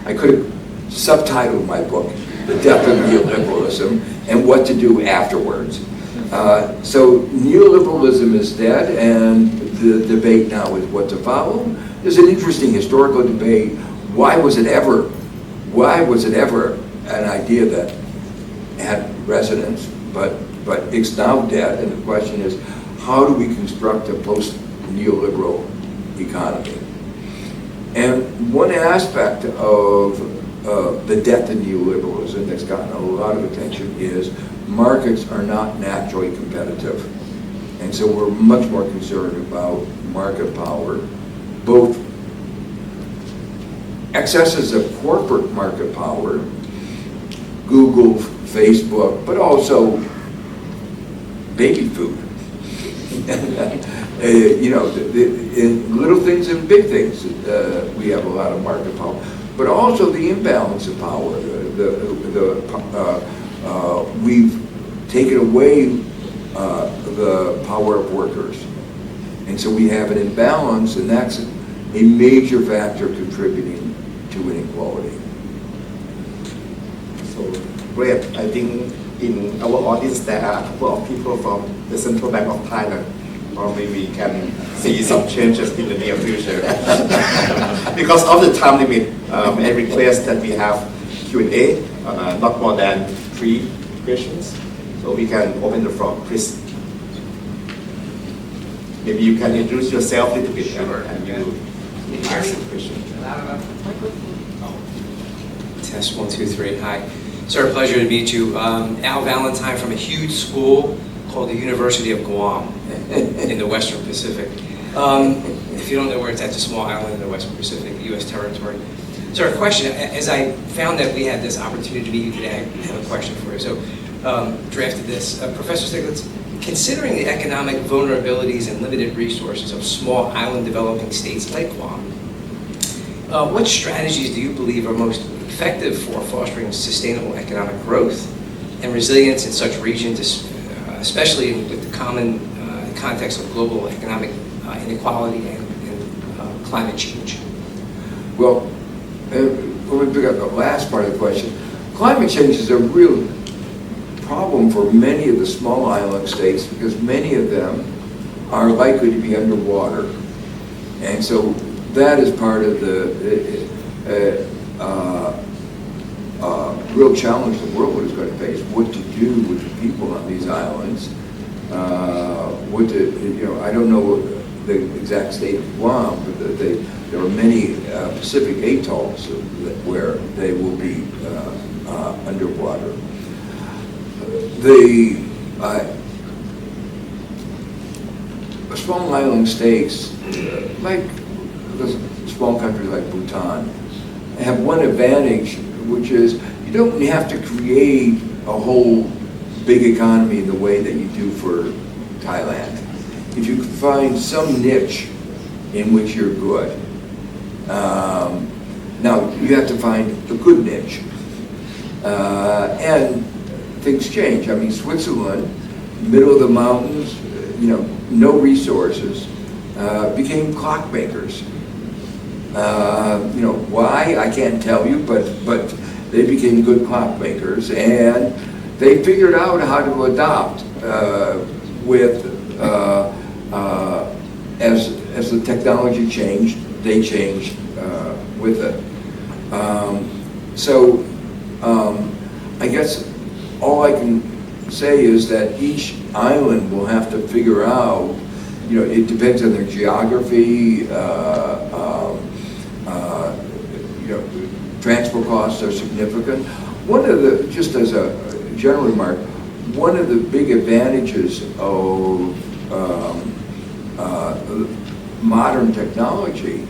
[SPEAKER 3] I could have subtitled my book, The Death of Neoliberalism and What to Do Afterwards. So neoliberalism is dead, and the debate now is what to follow. There's an interesting historical debate. Why was it ever an idea that had resonance, but it's now dead, and the question is, how do we construct a post-neoliberal economy? And one aspect of the death of neoliberalism that's gotten a lot of attention is markets are not naturally competitive. And so we're much more concerned about market power, both excesses of corporate market power, Google, Facebook, but also baby food. In little things and big things, we have a lot of market power, but also the imbalance of power. We've taken away the power of workers, and so we have an imbalance, and that's a major factor contributing to inequality.
[SPEAKER 1] So great. I think in our audience there are a couple of people from the Central Bank of Thailand. Probably we can see some changes in the near future. Because of the time limit, I request that we have Q&A, not more than 3 questions. So we can open the floor. Chris, maybe you can introduce yourself a little bit and you ask the question.
[SPEAKER 4] Test 1, 2, 3. Hi. Sir, a pleasure to meet you. Al Valentine from a huge school called the University of Guam in the Western Pacific. If you don't know where it's at, it's a small island in the Western Pacific, U.S. territory. Sir, a question. As I found that we had this opportunity to meet you today, I have a question for you. So, drafted this. Professor Stiglitz, considering the economic vulnerabilities and limited resources of small island developing states like Guam, what strategies do you believe are most effective for fostering sustainable economic growth and resilience in such regions, especially with the common context of global economic inequality and climate change?
[SPEAKER 3] Well, let me pick up the last part of the question. Climate change is a real problem for many of the small island states because many of them are likely to be underwater. And so that is part of the real challenge the world is going to face, what to do with the people on these islands. I don't know the exact state of Guam, but there are many Pacific atolls where they will be underwater. The small island states, like the small countries like Bhutan, have one advantage, which is you don't have to create a whole big economy in the way that you do for Thailand. If you can find some niche in which you're good. Now, you have to find a good niche. And things change. I mean, Switzerland, middle of the mountains, no resources, became clockmakers. Why? I can't tell you, but they became good clockmakers, and they figured out how to adopt as the technology changed, they change with it. I guess all I can say is that each island will have to figure out, it depends on their geography, transport costs are significant. One of the, just as a general remark, one of the big advantages of modern technology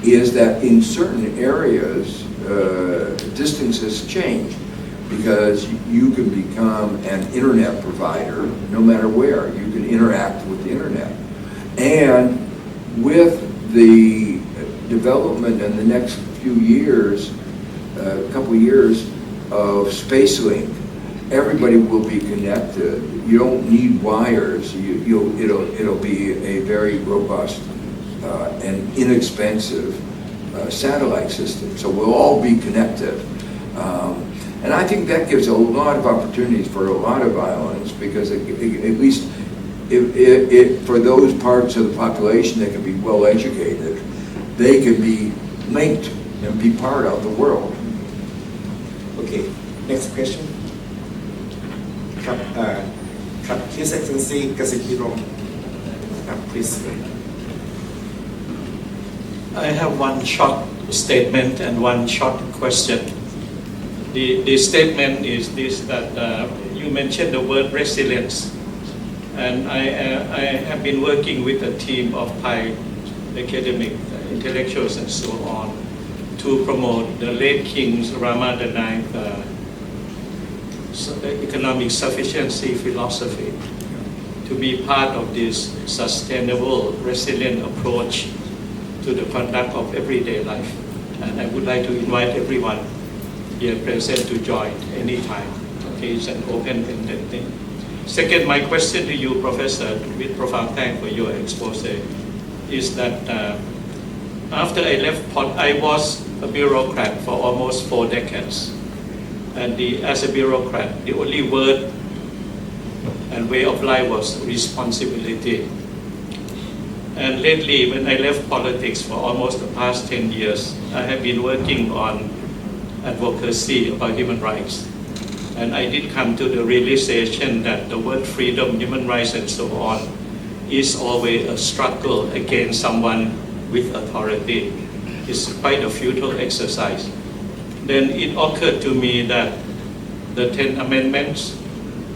[SPEAKER 3] is that in certain areas, distances change, because you can become an internet provider no matter where. You can interact with the internet. And with the development in the next few years, a couple years of SpaceLink, everybody will be connected. You don't need wires. It'll be a very robust and inexpensive satellite system. So we'll all be connected. And I think that gives a lot of opportunities for a lot of islands, because at least for those parts of the population that can be well educated, they can be linked and be part of the world.
[SPEAKER 1] Okay, next question. ครับครับ His Excellency กสิทธิรงค์ครับ please.
[SPEAKER 5] I have one short statement and one short question. The statement is this, that you mentioned the word resilience, and I have been working with a team of Thai academic intellectuals and so on to promote the late King's Rama IX economic sufficiency philosophy, to be part of this sustainable, resilient approach to the conduct of everyday life. And I would like to invite everyone here present to join anytime. Okay, it's an open-ended thing. Second, my question to you, Professor, with profound thanks for your expose, is that after I left I was a bureaucrat for almost 4 decades. And as a bureaucrat, the only word and way of life was responsibility. And lately, when I left politics for almost the past 10 years, I have been working on advocacy about human rights. And I did come to the realization that the word freedom, human rights, and so on is always a struggle against someone with authority. It's quite a futile exercise. Then it occurred to me that the 10 Amendments,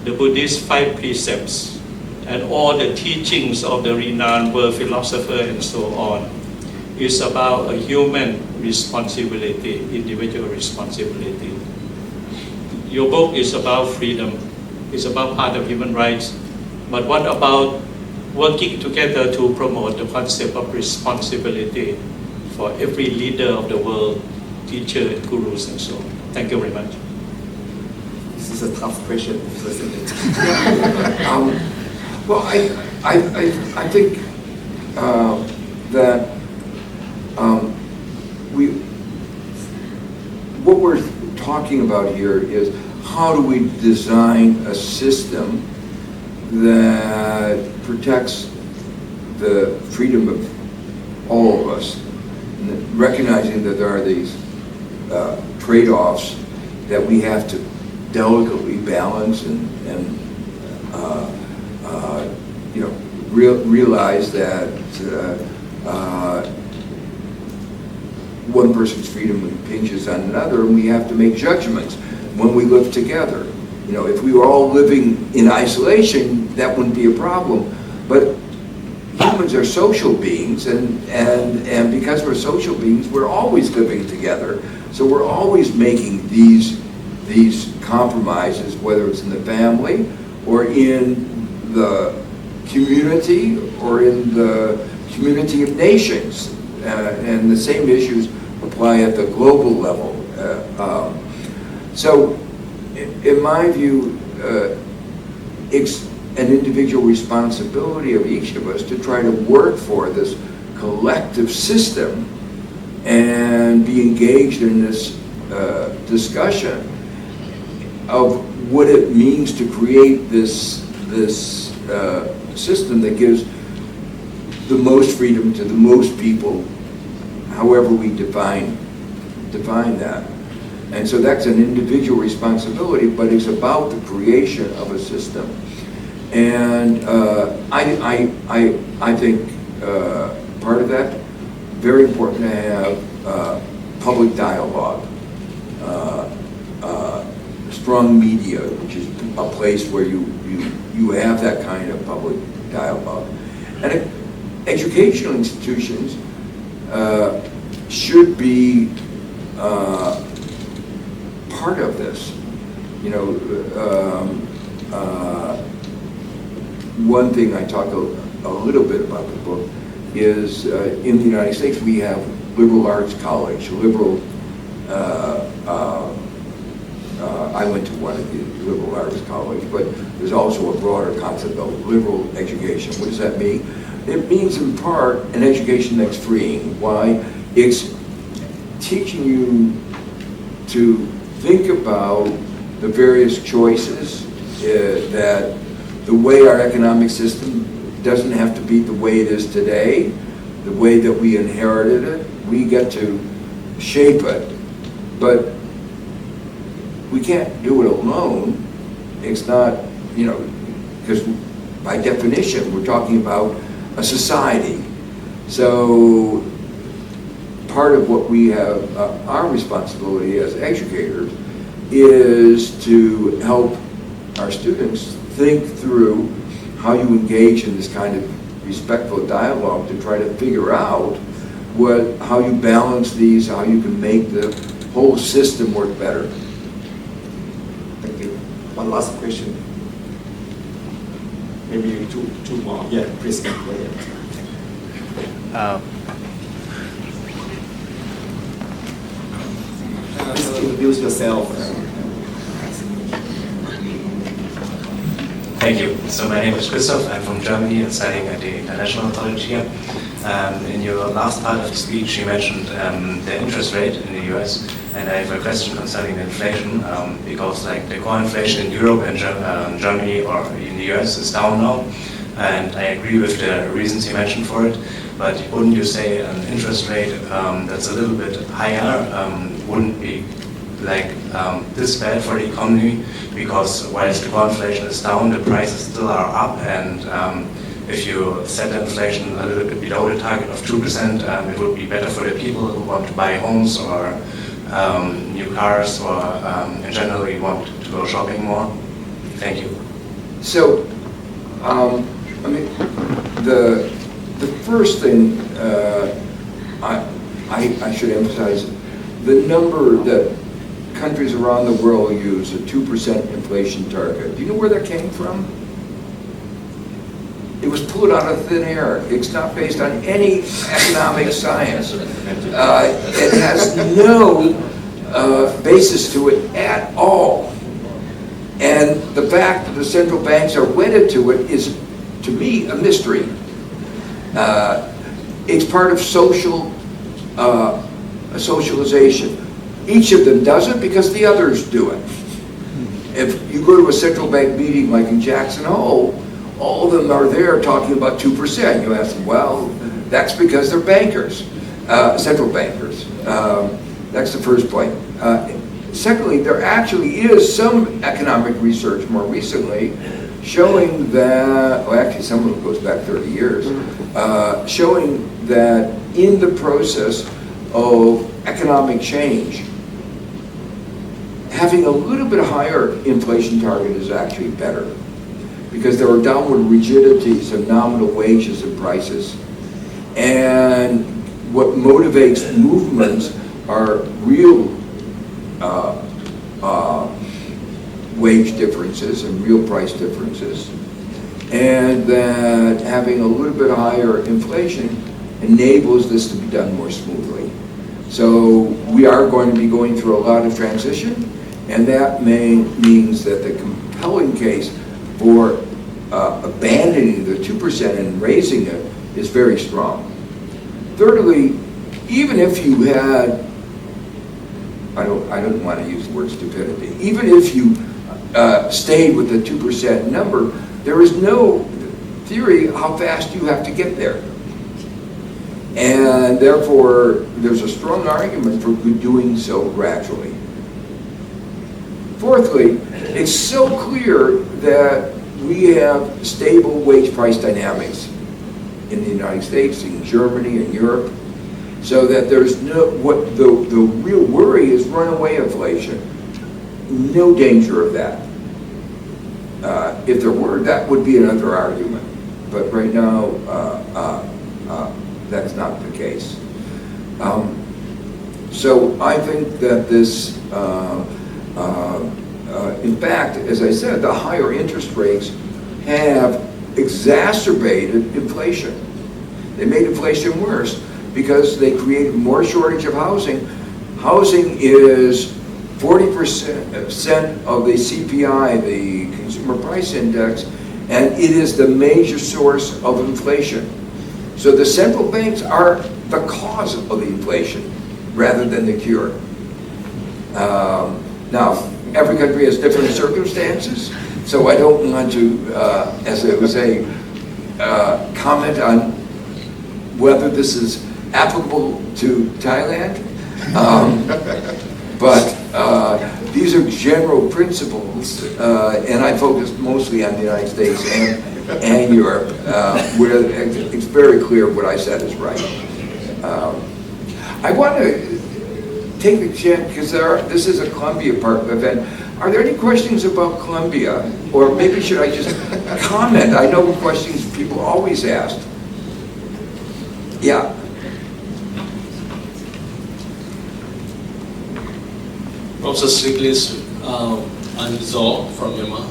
[SPEAKER 5] the Buddhist 5 precepts, and all the teachings of the renowned world philosopher and so on is about a human responsibility, individual responsibility. Your book is about freedom, it's about part of human rights, but what about working together to promote the concept of responsibility for every leader of the world, teacher and gurus and so on? Thank you very much.
[SPEAKER 1] This is a tough question, President.
[SPEAKER 3] Well, I think that what we're talking about here is how do we design a system that protects the freedom of all of us, recognizing that there are these trade-offs that we have to delicately balance and realize that one person's freedom impinges on another, and we have to make judgments when we live together. If we were all living in isolation, that wouldn't be a problem. But humans are social beings, and because we're social beings, we're always living together. So we're always making these compromises, whether it's in the family or in the community or in the community of nations. And the same issues apply at the global level. So in my view, it's an individual responsibility of each of us to try to work for this collective system and be engaged in this discussion of what it means to create this system that gives the most freedom to the most people however we define that. And so that's an individual responsibility, but it's about the creation of a system. And I think part of that, very important to have public dialogue, strong media, which is a place where you have that kind of public dialogue. And educational institutions should be part of this. You know, one thing I talk a little bit about the book is in the United States we have liberal arts college, liberal. I went to one of the liberal arts college, but there's also a broader concept of liberal education. What does that mean? It means in part an education that's freeing. Why? It's teaching you to think about the various choices that the way our economic system doesn't have to be the way it is today, the way that we inherited it. We get to shape it, but we can't do it alone. It's not, you know, because by definition we're talking about a society. So part of what we have, our responsibility as educators, is to help our students think through how you engage in this kind of respectful dialogue to try to figure out how you balance these, how you can make the whole system work better.
[SPEAKER 1] Thank you. One last question. Maybe two more. Yeah, please go ahead. Please introduce yourself.
[SPEAKER 6] Thank you. So my name is Christoph. I'm from Germany and studying at the International College here. In your last part of the speech, you mentioned the interest rate in the US, and I have a question concerning the inflation, because like the core inflation in Europe and Germany or in the US is down now, and I agree with the reasons you mentioned for it. But wouldn't you say an interest rate that's a little bit higher wouldn't be like this bad for the economy? Because whilst the core inflation is down, the prices still are up, and if you set the inflation a little bit below the target of 2%, it would be better for the people who want to buy homes or new cars, or in general you want to go shopping more. Thank you.
[SPEAKER 3] So, I mean, the first thing I should emphasize, the number that countries around the world use, a 2% inflation target. Do you know where that came from? It was pulled out of thin air. It's not based on any economic science. It has no basis to it at all. And the fact that the central banks are wedded to it is, to me, a mystery. It's part of socialization. Each of them does it because the others do it. If you go to a central bank meeting like in Jackson Hole, all of them are there talking about 2%. You ask them, well, that's because they're bankers, central bankers. That's the first point. Secondly, there actually is some economic research more recently showing that, well, actually some of it goes back 30 years, showing that in the process of economic change, having a little bit higher inflation target is actually better, because there are downward rigidities of nominal wages and prices. And what motivates movements are real wage differences and real price differences. And that having a little bit higher inflation enables this to be done more smoothly. So we are going to be going through a lot of transition, and that means that the compelling case for abandoning the 2% and raising it is very strong. Thirdly, even if you had, I don't want to use the word stupidity, even if you stayed with the 2% number, there is no theory how fast you have to get there. And therefore, there's a strong argument for doing so gradually. Fourthly, it's so clear that we have stable wage price dynamics in the United States, in Germany, and Europe, so that there's no, what the real worry is runaway inflation. No danger of that. If there were, that would be another argument. But right now, that's not the case. So I think that this, in fact, as I said, the higher interest rates have exacerbated inflation. They made inflation worse because they created more shortage of housing. Housing is 40% of the CPI, the Consumer Price Index, and it is the major source of inflation. So the central banks are the cause of the inflation rather than the cure. Now, every country has different circumstances, so I don't want to, as I would say, comment on whether this is applicable to Thailand. But these are general principles, and I focus mostly on the United States and Europe, where it's very clear what I said is right. I want to take the chance, because this is a Columbia Park event. Are there any questions about Columbia? Or maybe should I just comment? I know questions people always ask. Yeah.
[SPEAKER 7] Professor Stiglitz, I'm Zol from Myanmar,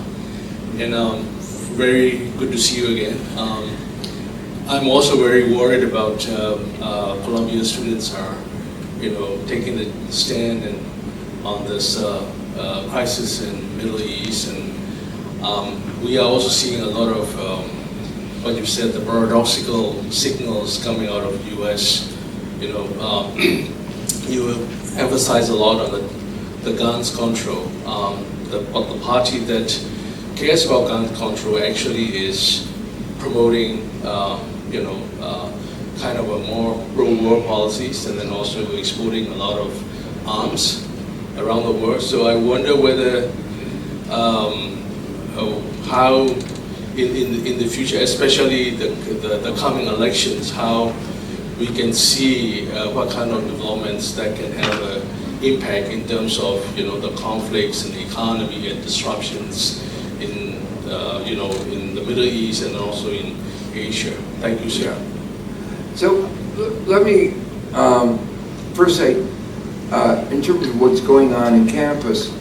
[SPEAKER 7] and very good to see you again. I'm also very worried about Columbia students are, taking the stand on this crisis in Middle East, and we are also seeing a lot of what you said, the paradoxical signals coming out of the U.S. You emphasize a lot on the guns control. But the party that cares about gun control actually is promoting, kind of a more pro-war policies, and then also exporting a lot of arms around the world. So I wonder whether how in the future, especially the coming elections, how we can see what kind of developments that can have an impact in terms of the conflicts in the economy and disruptions in in the Middle East and also in Asia. Thank you, sir.
[SPEAKER 3] So let me first say, in terms of what's going on in campus,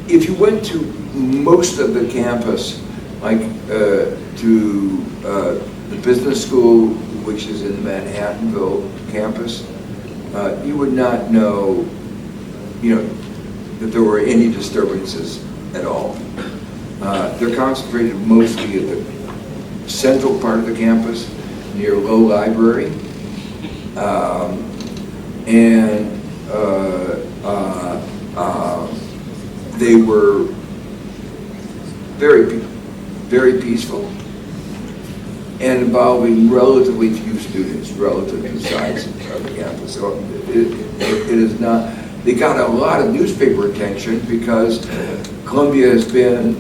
[SPEAKER 3] if you went to most of the campus, like to the business school, which is in the Manhattanville campus, you would not know, that there were any disturbances at all. They're concentrated mostly at the central part of the campus, near Low Library, and they were very peaceful and involving relatively few students relative to the size of the campus. So it is not. They got a lot of newspaper attention because Columbia has been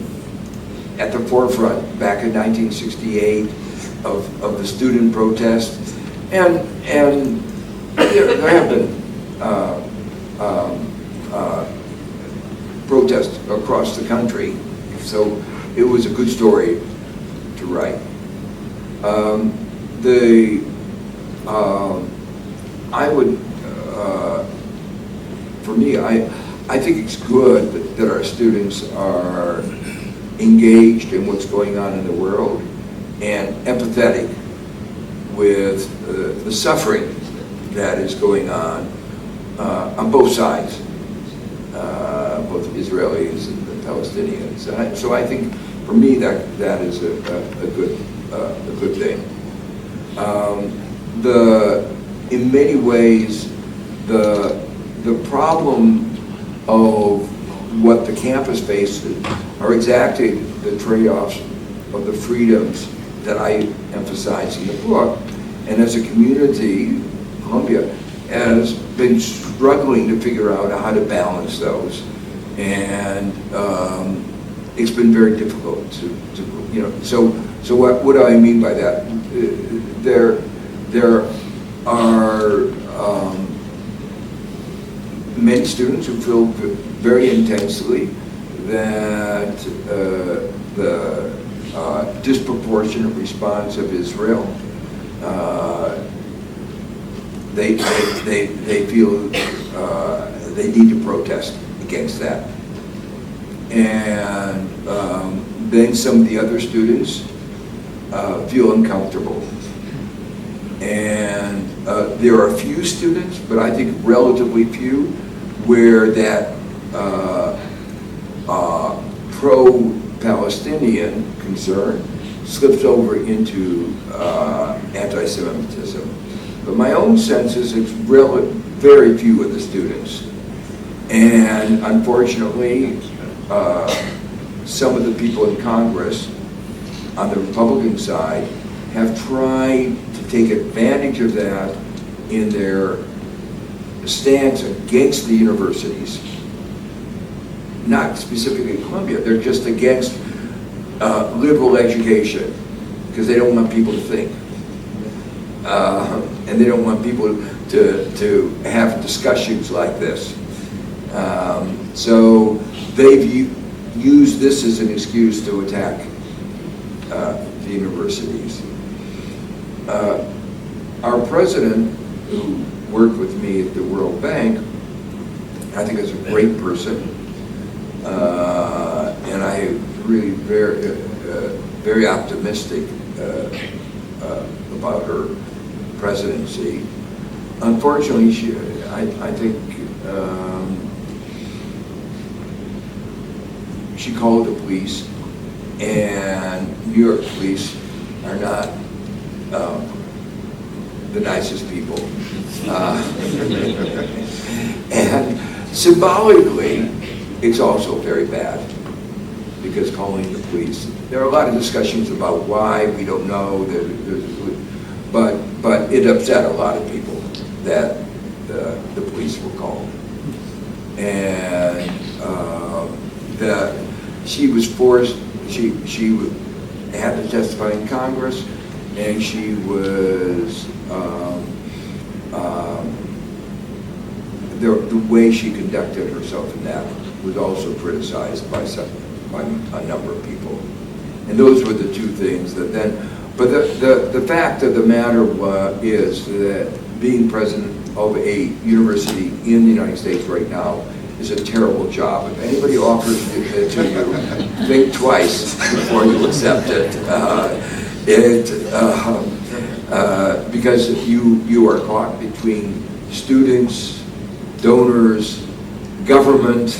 [SPEAKER 3] at the forefront back in 1968 of the student protests, and there have been protests across the country, so it was a good story to write. I would, for me, I think it's good that our students are engaged in what's going on in the world and empathetic with the suffering that is going on both sides, both Israelis and the Palestinians. And so I think, for me, that is a good thing. In many ways, the problem of what the campus faces are exactly the trade-offs of the freedoms that I emphasize in the book. And as a community, Columbia has been struggling to figure out how to balance those. And it's been very difficult to so what do I mean by that? There are many students who feel very intensely that the disproportionate response of Israel, they feel they need to protest against that. And then some of the other students feel uncomfortable. And there are a few students, but I think relatively few, where that pro-Palestinian concern slips over into anti-Semitism. But my own sense is it's very few of the students. And unfortunately, some of the people in Congress on the Republican side have tried to take advantage of that in their stance against the universities. Not specifically Columbia, they're just against liberal education because they don't want people to think. And they don't want people to have discussions like this. So they've used this as an excuse to attack the universities. Our president, who worked with me at the World Bank, I think is a great person, and I am really very optimistic about her presidency. Unfortunately, I think she called the police, and New York police are not the nicest people. And symbolically, it's also very bad, because calling the police, there are a lot of discussions about why, we don't know, but it upset a lot of people that the police were called. And that she was forced, she had to testify in Congress, and she was, the way she conducted herself in that was also criticized by a number of people. And those were the two things that then, but the fact of the matter is that being president of a university in the United States right now is a terrible job. If anybody offers it to you, think twice before you accept it. Because you are caught between students, donors, government,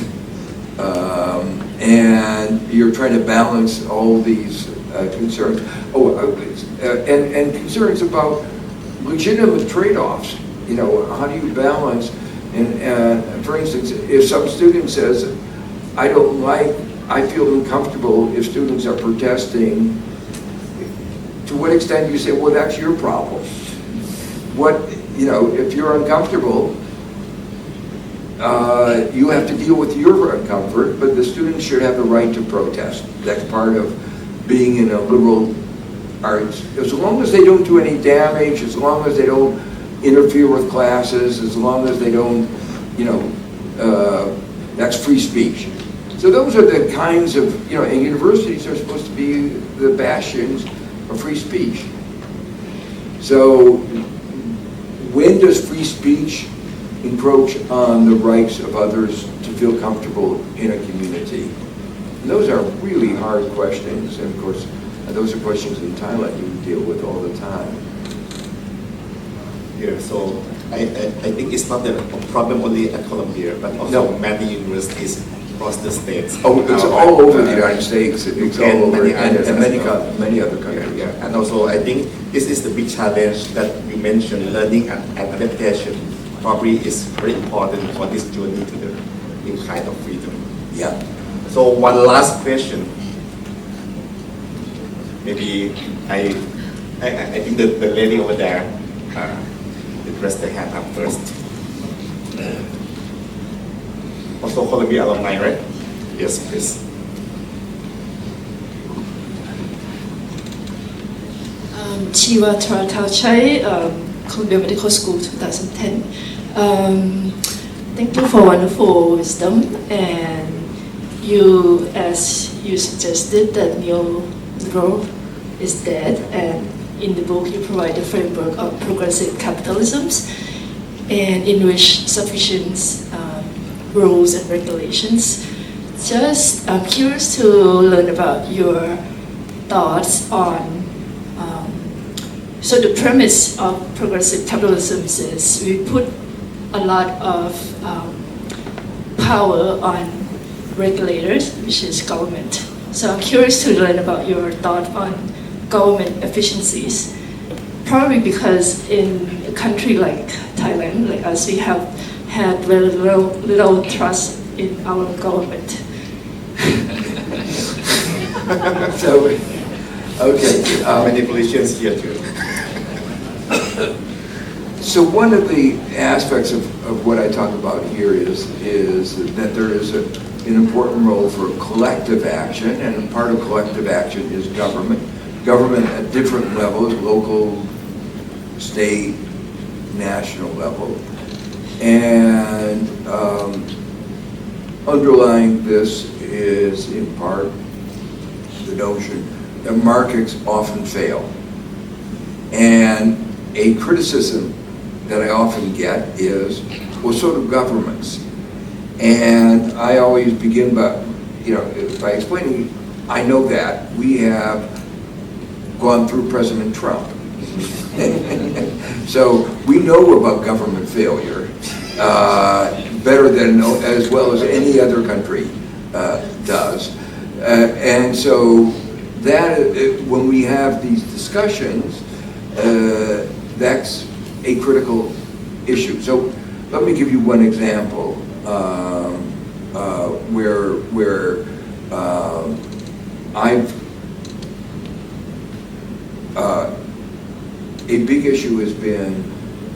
[SPEAKER 3] and you're trying to balance all these concerns. And concerns about legitimate trade-offs. You know, how do you balance? And for instance, if some student says, I feel uncomfortable if students are protesting, to what extent do you say, well, that's your problem? If you're uncomfortable, you have to deal with your uncomfort, but the students should have the right to protest. That's part of being in a liberal arts. As long as they don't do any damage, as long as they don't interfere with classes, as long as they don't, that's free speech. So those are the kinds of, and universities are supposed to be the bastions of free speech. So when does free speech encroach on the rights of others to feel comfortable in a community? And those are really hard questions, and of course, those are questions in Thailand you deal with all the time.
[SPEAKER 1] Yeah, so I think it's not a problem only at Columbia, but also many universities across the states.
[SPEAKER 3] Oh, it's all over the United States. It's all over, and many other countries.
[SPEAKER 1] Yeah, and also I think this is the big challenge that you mentioned, learning and adaptation. Probably is very important for this journey to the new kind of freedom.
[SPEAKER 3] Yeah.
[SPEAKER 1] So one last question. Maybe I I think the lady over there raised their hand up first. Also Columbia alumni, right? Yes, please.
[SPEAKER 8] Chiwa Taratauchai, Columbia Medical School 2010. Thank you for wonderful wisdom, and you, as you suggested, that neoliberal is dead, and in the book you provide a framework of progressive capitalisms, and in which sufficient rules and regulations. Just I'm curious to learn about your thoughts on. So the premise of progressive capitalism is we put a lot of power on regulators, which is government. So I'm curious to learn about your thought on government efficiencies. Probably because in a country like Thailand, like us, we have had very little trust in our government.
[SPEAKER 3] So, okay.
[SPEAKER 1] Manipulations here too.
[SPEAKER 3] So one of the aspects of what I talk about here is that there is an important role for collective action, and part of collective action is government. Government at different levels, local, state, national level. And underlying this is in part the notion that markets often fail. And a criticism that I often get is, well, so do governments. And I always begin by explaining, I know that we have gone through President Trump. So we know about government failure better than, as well as any other country does. And so that when we have these discussions, that's a critical issue. So let me give you one example where a big issue has been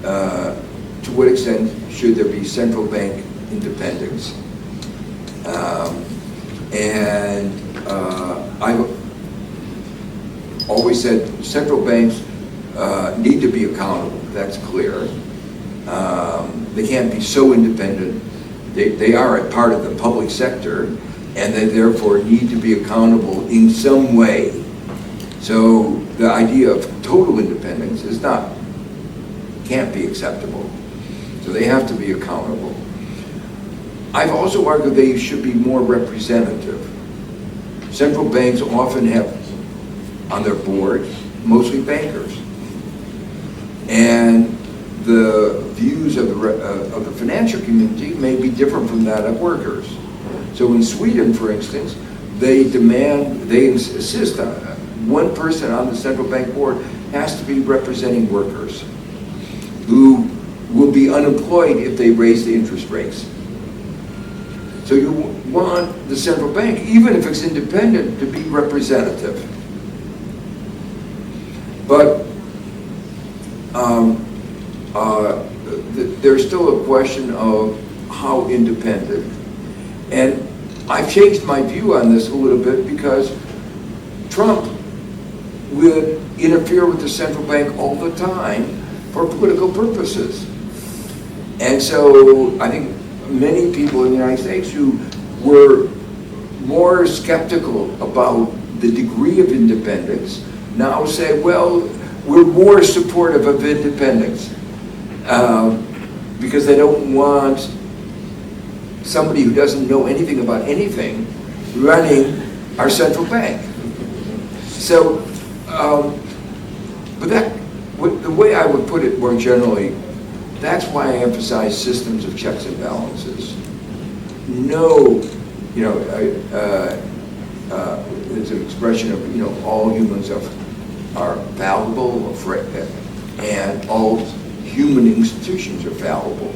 [SPEAKER 3] to what extent should there be central bank independence? I've always said central banks need to be accountable, that's clear. They can't be so independent. They are a part of the public sector, and they therefore need to be accountable in some way. So the idea of total independence can't be acceptable. So they have to be accountable. I've also argued they should be more representative. Central banks often have on their board mostly bankers. And the views of the financial community may be different from that of workers. So in Sweden, for instance, they insist on one person on the central bank board has to be representing workers who will be unemployed if they raise the interest rates. So you want the central bank, even if it's independent, to be representative. But there's still a question of how independent. And I've changed my view on this a little bit because Trump would interfere with the central bank all the time for political purposes. And so I think many people in the United States who were more skeptical about the degree of independence now say, well, we're more supportive of independence because they don't want somebody who doesn't know anything about anything running our central bank. So, but the way I would put it more generally, that's why I emphasize systems of checks and balances. No, it's an expression of, all humans are fallible, and all human institutions are fallible.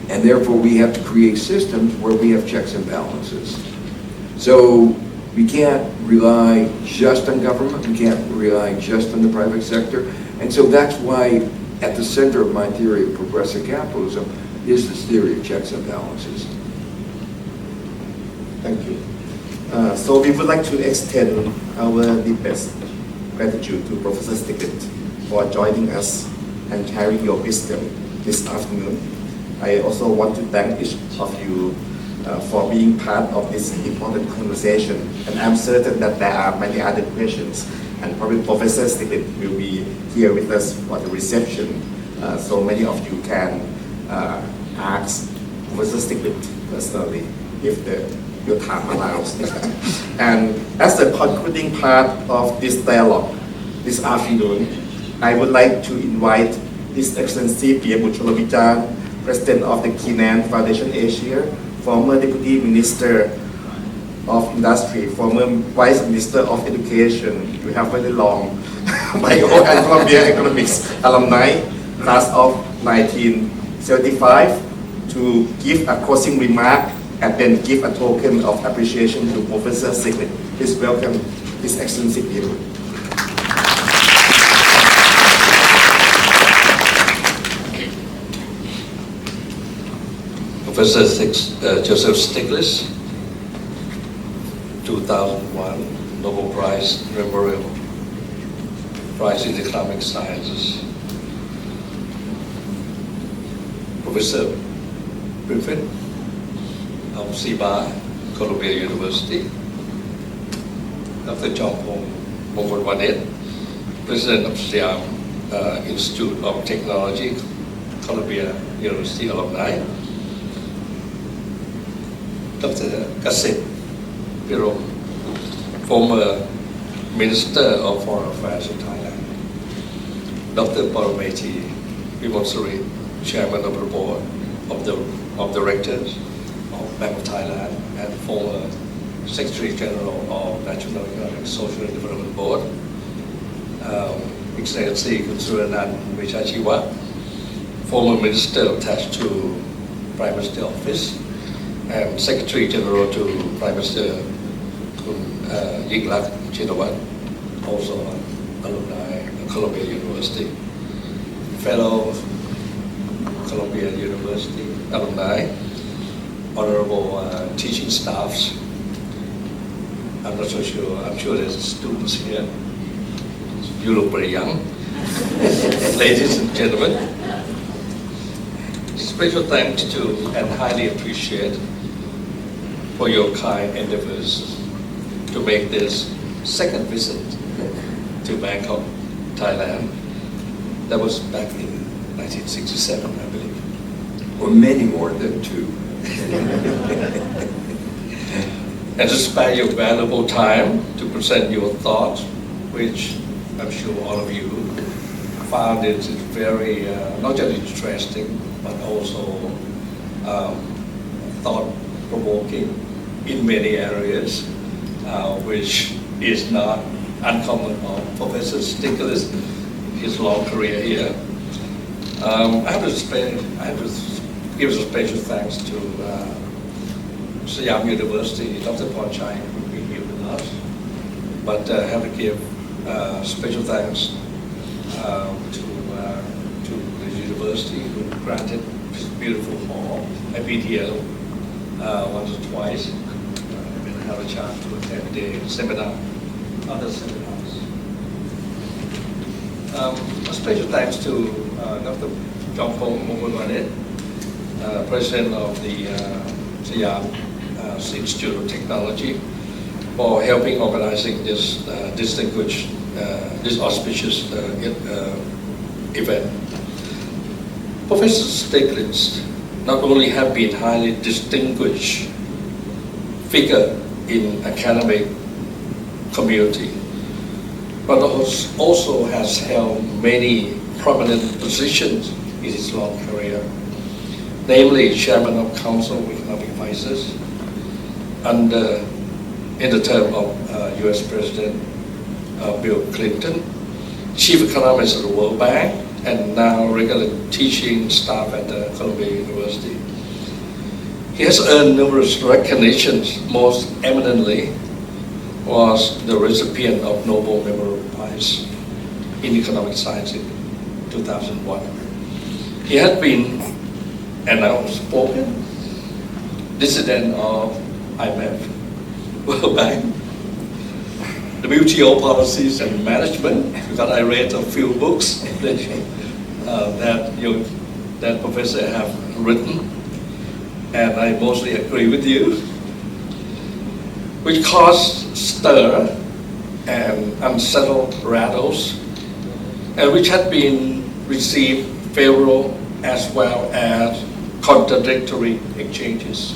[SPEAKER 3] And therefore we have to create systems where we have checks and balances. So We can't rely just on government, we can't rely just on the private sector, and so that's why at the center of my theory of progressive capitalism is this theory of checks and balances.
[SPEAKER 1] Thank you. So we would like to extend our deepest gratitude to Professor Stiglitz for joining us and sharing your wisdom this afternoon. I also want to thank each of you for being part of this important conversation. And I'm certain that there are many other questions, and probably Professor Stiglitz will be here with us for the reception. So many of you can ask Professor Stiglitz personally if your time allows. And as the concluding part of this dialogue this afternoon, I would like to invite His Excellency P.M. Bucholavijan, President of the Kinan Foundation Asia, former Deputy Minister of Industry, former Vice Minister of Education. You have very long bio and Columbia Economics alumni, class of 1975, to give a closing remark and then give a token of appreciation to Professor Stiglitz. Please welcome His Excellency P.M.
[SPEAKER 9] Professor Joseph Stiglitz, 2001 Nobel Prize Memorial Prize in Economic Sciences. Professor Griffin of CBA, Columbia University. Dr. John Mongolwanet, President of Siam Institute of Technology, Columbia University alumni. Dr. Kassim Pirom, former Minister of Foreign Affairs of Thailand. Dr. Parameti Vimonsuri, Chairman of the Board of Directors of Bank of Thailand and former Secretary General of National Economic Social and Development Board. Excellency Kunsuranand Vichachiwa, former Minister attached to Prime Minister Office and Secretary General to Prime Minister Yingluck Shinawatra, also alumni of Columbia University. Fellow Columbia University alumni, honorable teaching staffs. I'm not so sure, I'm sure there's students here. You look very young. Ladies and gentlemen, special thanks to and highly appreciate for your kind endeavors to make this second visit to Bangkok, Thailand. That was back in 1967, I believe.
[SPEAKER 3] Or many more than two.
[SPEAKER 9] And to spare your valuable time to present your thoughts, which I'm sure all of you found it very, not just interesting, but also thought-provoking in many areas, which is not uncommon of Professor Stiglitz, his long career here. I have to give a special thanks to Siam University, Dr. Porchai, who will be here with us. But I have to give special thanks to the university who granted this beautiful hall, IPTL, once or twice. I had a chance to attend the seminar, other seminars. A special thanks to Dr. John Mongolwanet, President of the Siam Institute of Technology, for helping organizing this distinguished, this auspicious event. Professor Stiglitz not only have been highly distinguished figure in academic community, but also has held many prominent positions in his long career, namely Chairman of Council of Economic Advisors in the term of U.S. President Bill Clinton, Chief Economist of the World Bank, and now regular teaching staff at the Columbia University. He has earned numerous recognitions, most eminently was the recipient of Nobel Prize in Economic Science in 2001. He had been an outspoken dissident of IMF, World Bank, WTO policies and management, because I read a few books that Professor have written, and I mostly agree with you, which caused stir and unsettled rattles, and which had been received favorable as well as contradictory exchanges.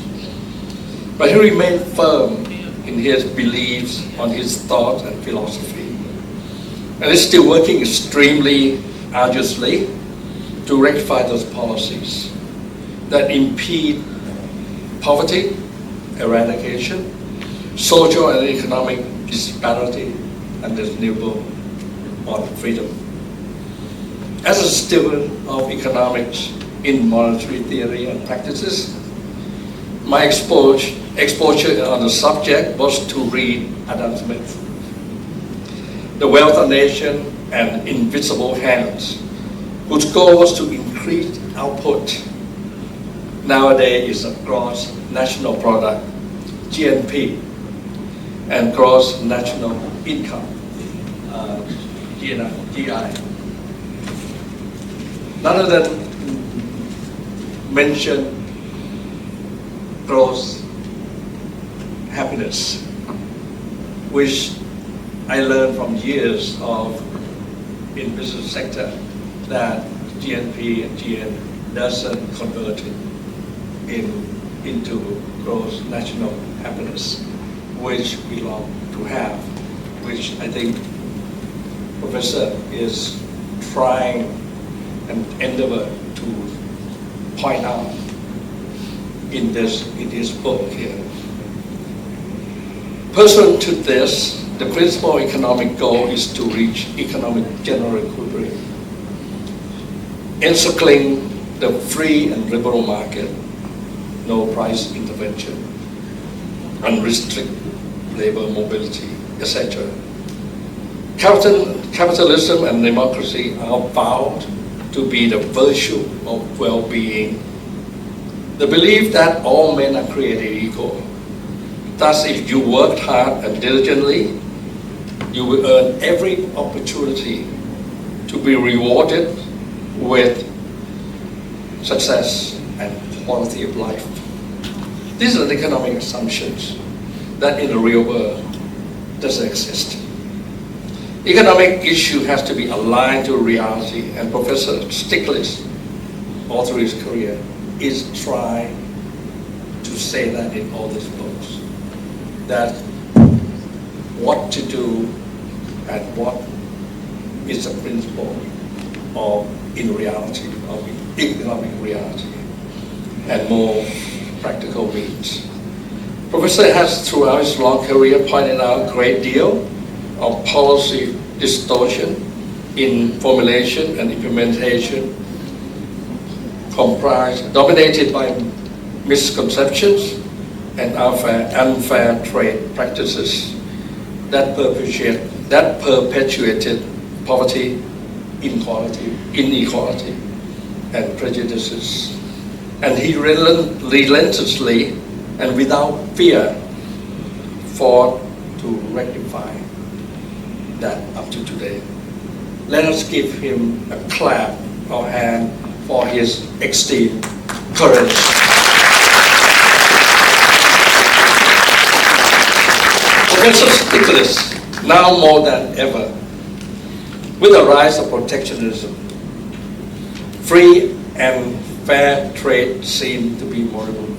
[SPEAKER 9] But he remained firm in his beliefs on his thoughts and philosophy, and is still working extremely arduously to rectify those policies that impede poverty eradication, social and economic disparity, and the renewal of freedom. As a student of economics in monetary theory and practices, my exposure on the subject was to read Adam Smith, The Wealth of Nations and Invisible Hands, whose goal was to increase output. Nowadays, it's a gross national product, GNP, and gross national income, GI. None of them mention gross happiness, which I learned from years of in business sector that GNP and GN doesn't convert it into gross national happiness, which we long to have, which I think Professor is trying and endeavor to point out in his book here. Pursuant to this, the principal economic goal is to reach economic general equilibrium, encircling the free and liberal market, no price intervention, unrestricted labor mobility, etc. Capitalism and democracy are bound to be the virtue of well-being, the belief that all men are created equal. Thus, if you work hard and diligently, you will earn every opportunity to be rewarded with success and quality of life. These are the economic assumptions that in the real world doesn't exist. Economic issue has to be aligned to reality, and Professor Stiglitz, all through his career, is trying to say that in all these books, that what to do and what is the principle of in reality, of economic reality, and more practical means. Professor has throughout his long career pointed out a great deal of policy distortion in formulation and implementation, dominated by misconceptions and unfair trade practices that perpetuated poverty, inequality, and prejudices. And he relentlessly and without fear fought to rectify that up to today. Let us give him a clap or hand for his extreme courage. Professor Stiglitz, now more than ever, with the rise of protectionism, free and fair trade seem to be moribund.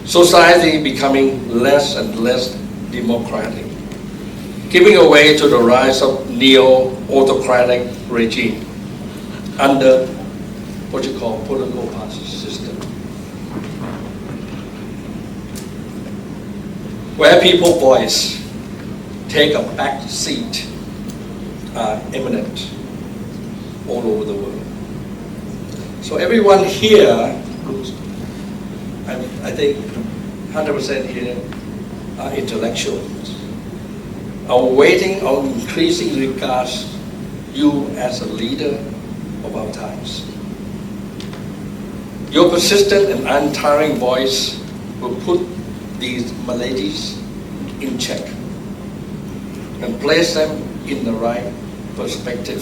[SPEAKER 9] Society becoming less and less democratic, giving way to the rise of neo-autocratic regime under what you call political party system, where people's voice take a back seat are eminent all over the world. So everyone here, I think 100% here, are intellectuals, are waiting on increasing regards you as a leader of our times. Your persistent and untiring voice will put these maladies in check and place them in the right perspective,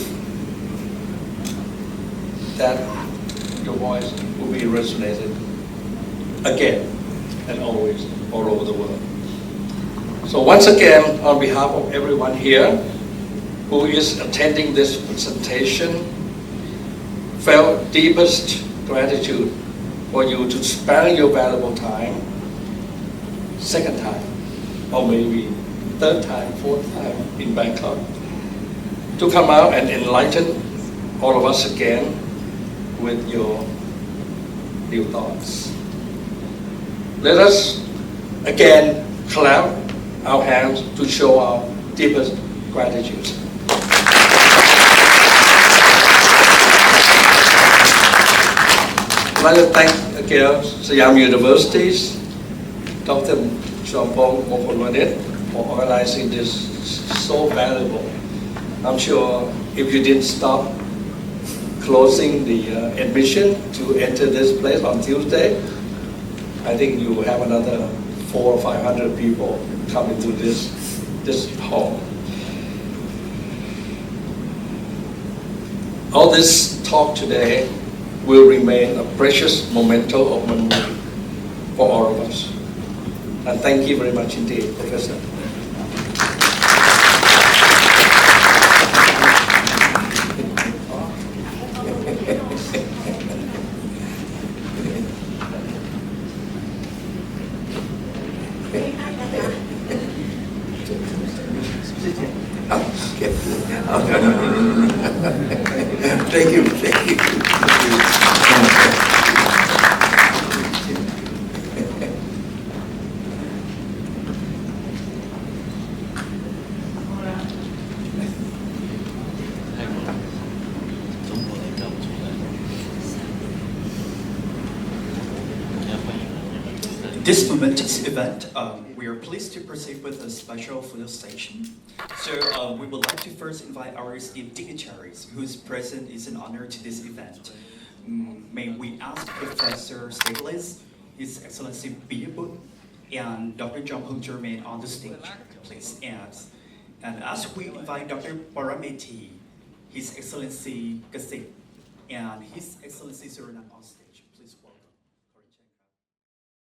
[SPEAKER 9] that your voice will be resonated again and always all over the world. So once again, on behalf of everyone here who is attending this presentation, felt deepest gratitude for you to spare your valuable time, second time, or maybe third time, fourth time in Bangkok, to come out and enlighten all of us again with your new thoughts. Let us again clap our hands to show our deepest gratitude. I'd like to thank again Siam University's Dr. Champong Mokholwanet for organizing this so valuable. I'm sure if you didn't stop closing the admission to enter this place on Tuesday, I think you will have another 400 or 500 people coming to this hall. All this talk today will remain a precious memento of memory for all of us. And thank you very much indeed, Professor.
[SPEAKER 3] Thank you, thank you.
[SPEAKER 10] This momentous event, we are pleased to proceed with a special photo session. So we would like to first invite our esteemed dignitaries whose presence is an honor to this event. May we ask Professor Stiglitz, His Excellency Biyabut, and Dr. Jong to remain on the stage, please. And as we invite Dr. Parameti, His Excellency Kasik, and His Excellency Suriname on stage.